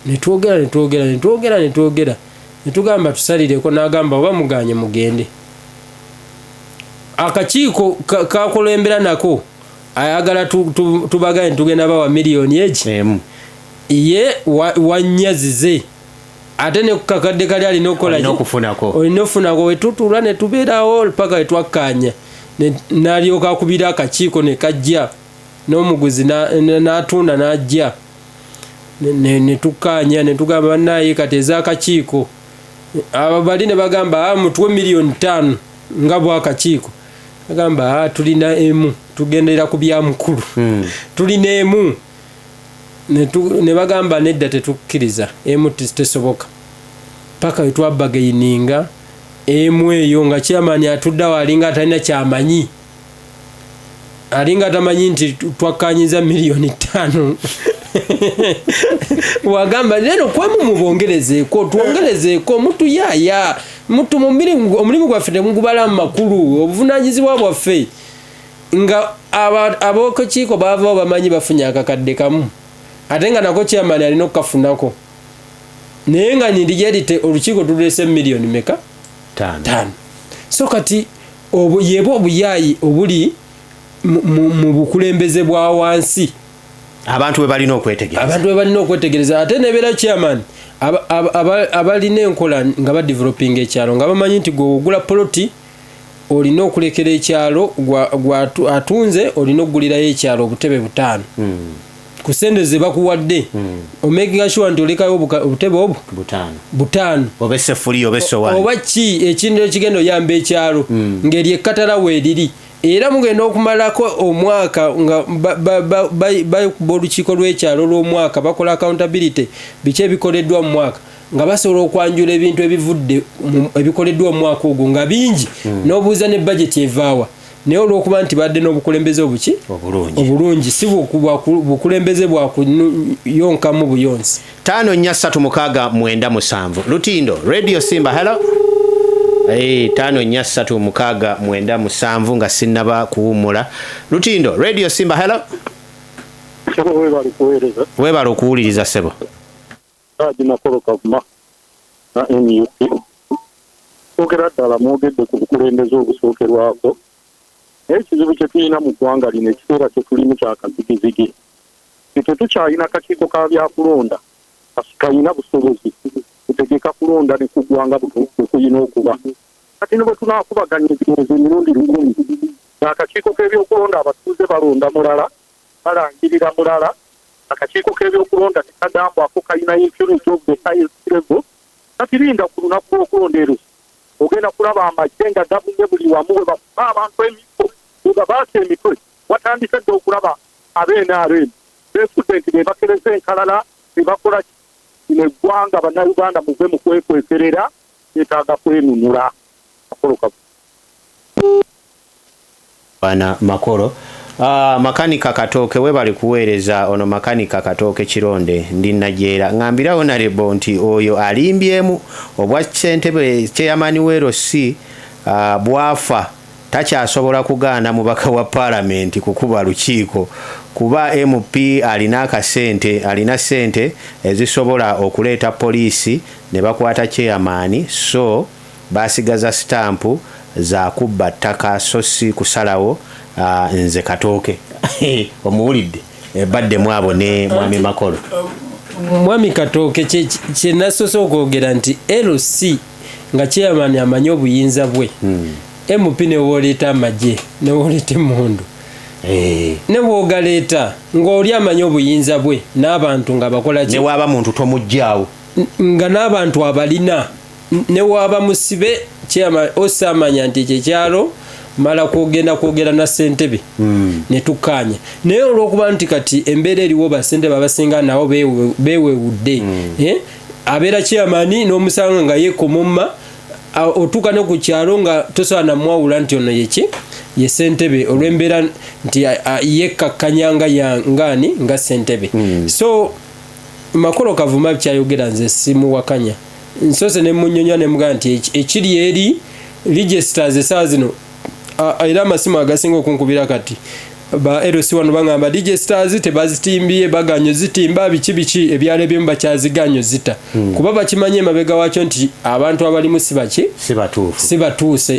netwogera netugamba tusalireko n'agamba oba muganye mugende akakiiko kakulembera nako ayagala tubagane tugenda bawa miliyoni egi ye wanyazize ate ne kukakadde kali alina okufunako wetutula ne tubeerawo paka wetwakkanya n'alyoka akubira akakiiko ne kajja n'omuguzi n'atunda n'ajja ne tukkanya ne tugamba bannaye kati ez'akakiiko ababali ne bagamba mutuwe milioni 5 nga bwakakiiko bagamba tulina emu tugendera ku bya mukulu tulina emu ne bagamba nedda tetukkiriza emu tesoboka paka wetwabagayininga emu eyo nga chairman atuddawo alinga atalina kyamanyi alinga atamanyi nti twakkanyiza milioni 5 wagamba lero kwamu mubongerezeeko twongerezeeko mutuyaya mutu omulimu gwaffe temugubala mu makulu obuvunaanyizibwa bwaffe nga ab'akakiiko baavaawo bamanyi bafunye akakadde kamu ate nga nako chairman alina okukafunako naye nga nindigerite olukiiko tulese milioni meka 5 so kati yeba obuyaayi obuli mu bukulembeze bwa wansi abantu bwe balina okwetegereza ate nebeera chairman abalina enkola nga badevelopinga ekyalo nga bamanyi nti gweogula poloti olina okulekera ekyalo atunze olina okugulirayo ekyalo obutebe 5 ku sente ze bakuwadde omakinga sure nti olekayo obutebe obwo 5 oba ki ekintu ekigenda oyamba ekyalo ngeri ekkatala weeriri era mugenda okumalako omwaka nga bakuba olukiiko lw'ekyalo lw'omwaka bakola accountability biki ebikoleddwa mu mwaka nga basobola okwanjula ebintu ebivudde ebikoleddwa omwaka ogwo nga bingi n'obuuza ne budget evaawa naye olw'okuba nti badde n'obukulembeze obuki obulungi si bukulembeze bwakuyonkamu buyonsi 5-3-6-9-7 Lutindo Radio Simba hello 5-3-6-9-7 nga sinnaba kuwummula Lutindo Radio Simba hello webala okuwuliriza sebo Makolo Kavuma na MUP okera ddala mwogedde ku bukulembeze obusookerwako ekizibu kye tulina mu ggwanga lino ekiseera kye tulimu kyakazigizigi tetukyalina kakiiko ka byakulonda kayina busobozi kutegeka kulonda ne ku ggwanga bwekuyina okuba kati ne bwe tunaakubaganya ebirowozo emirundi 10 akakiiko k'ebyokulonda abatuuze balonda mulala balangirira mulala akakiiko k'ebyokulonda tekagambwako kalina influence of the highest level kati linda ku lunaku lw'okulonda erusi ogenda kulaba amagye nga gabunye buli wamu bwe bakuba abantu emikko nga baasa emitwe watandise dde okulaba abeeni besudde nti be bakereza enkalala be bakola kino eggwanga bannayuganda muve mu kwekwekerera yeetaaga kwenunula makolo bana makolo makanika Katooke webali kuweereza ono makanika Katooke Kironde ndi Najeera ngambirawo nalebo nti oyo alimbyemu obwa ssentebe chairman w'erosi bwafa takyasobola kugaana mubaka wa parliament kukuba lukiiko kuba MP alina sente ezisobola okuleeta poliisi ne bakwata chairman so basigaza stampu za kubba ttaka so si kusalawo nze Katooke omuwulidde badde mwabo ne mwami Makolo mwami Katooke kye nasoose okwogera nti LC nga chairman amanyi obuyinza bwe MP ne woleeta amagye ne woleeta emmundu ne woogaleeta ng'oli amanyi obuyinza bwe n'abantu nga bakola ne waaba muntu tomuggyaawo nga n'abantu abalina ne waaba musibe chairman osamanya nti kyekyalo mala kwogera na ssentebe ne tukkaanya naye olw'okuba nti kati embeera eriwo bassentebe abasinga nabo beewewudde abeera chairman n'omusanga nga yeekomomma otuuka ne ku kyalo nga tosobola namwawula nti ono ye ssentebe olw'embeera nti yekkakkanya nga ssentebe so Makolo Kavuma kyayogera nze simuwakanya nsoose ne munnyonnyola ne mugamba nti ekiri eri registers essaawa zino era amasimu agasinga okunkubira kati ba LC wano bangamba registers tebazitimbye baganyo zitimba biki ebyalo ebyemu bakyaziganyo zita kuba bakimanye emabega wakyo nti abantu abalimu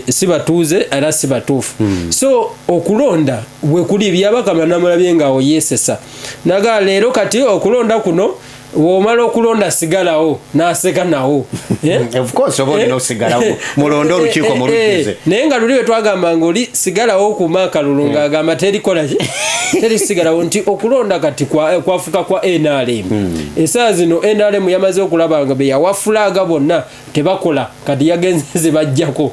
sibatuuze era sibatuufu so okulonda bwe kuli byabaka namulabye nga oyesesa naga leero kati okulonda kuno womala okulonda sigalawo n'aseka nawo of course oba olina osigalawo mulonde olukiiko mulujjuze naye nga luli we twagamba nga oli sigalawo okuuma akalulu ng'agamba terikolaki terisigalawo nti okulonda kati kwafuka kwa NRM essaawa zino NRM yamaze okulaba nga be yawafulaaga bonna tebakola kati yagenze zibajjako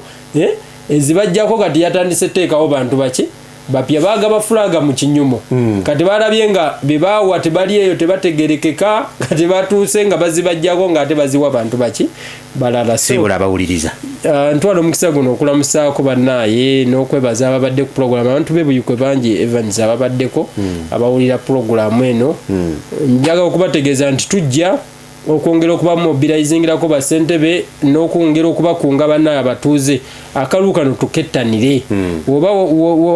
ezibajjako kati yatandise teekawo bantu baki bapya bagaba fulaga mu kinyumo kati balabye nga bebaawa tebali eyo tebategerekeka kati batuuse nga bazibajjako nga ate baziwa bantu baki balala sibula bawuliriza ntwala omukisa guno okulamusaako bannaaye n'okwebaza ababadde ku puroguramu abantu bebuyikwe bangi Evans ababaddeko abawulira puroguramu eno njaga okubategeeza nti tujja okwongera okuba mobilizingirako bassentebe n'okwongera okubakunga bannaaye abatuuze akalulu kano tukettanire oba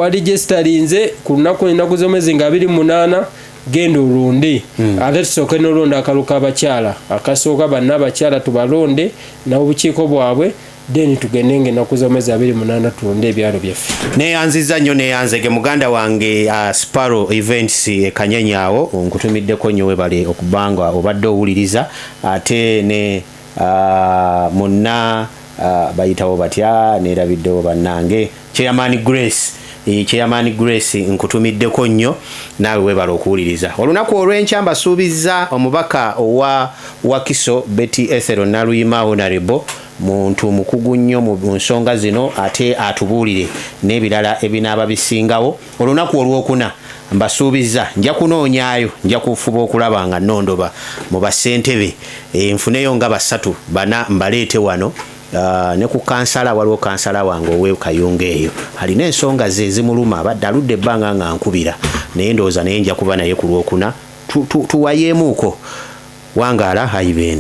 waligestarinze ku lunaku ennaku z'omwezi nga 28 genda olonde ate tusooke n'olonda akalulu k'abakyala akasooka banna abakyala tubalonde n'obukiiko bwabwe then tugende ng'ennaku z'omwezi 28 tulonde ebyalo byaffe. Neyanziza nnyo neyanzege muganda wange Sparrow Events ekanyenyaawo nkutumiddeko nnyo webale okubanga obadde owuliriza ate ne munna bayitawo batya neerabiddewo bannange Chairman Grace nkutumiddeko nnyo naawe webale okuwuliriza olunaku olw'enkya mbasuubizza omubaka owa Wakiso Betty Ethero Naluyima Honorable muntu mukugu nnyo mu nsonga zino ate atubuulire n'ebirala ebinaaba bisingawo olunaku olwokuna mbasuubizza nja kunoonyaayo nja kufuba okulaba nga nnondoba mu bassentebe nfuneyo nga 3 4 mbaleete wano ne ku kansala waliwo kansala wange owe Kayunga eyo alina ensonga ze ezimuluma abadde aludde ebbanga nga nkubira naye ndowooza naye nja kuba naye ku lwokuna tuwayeemuuko wangaala hayibeene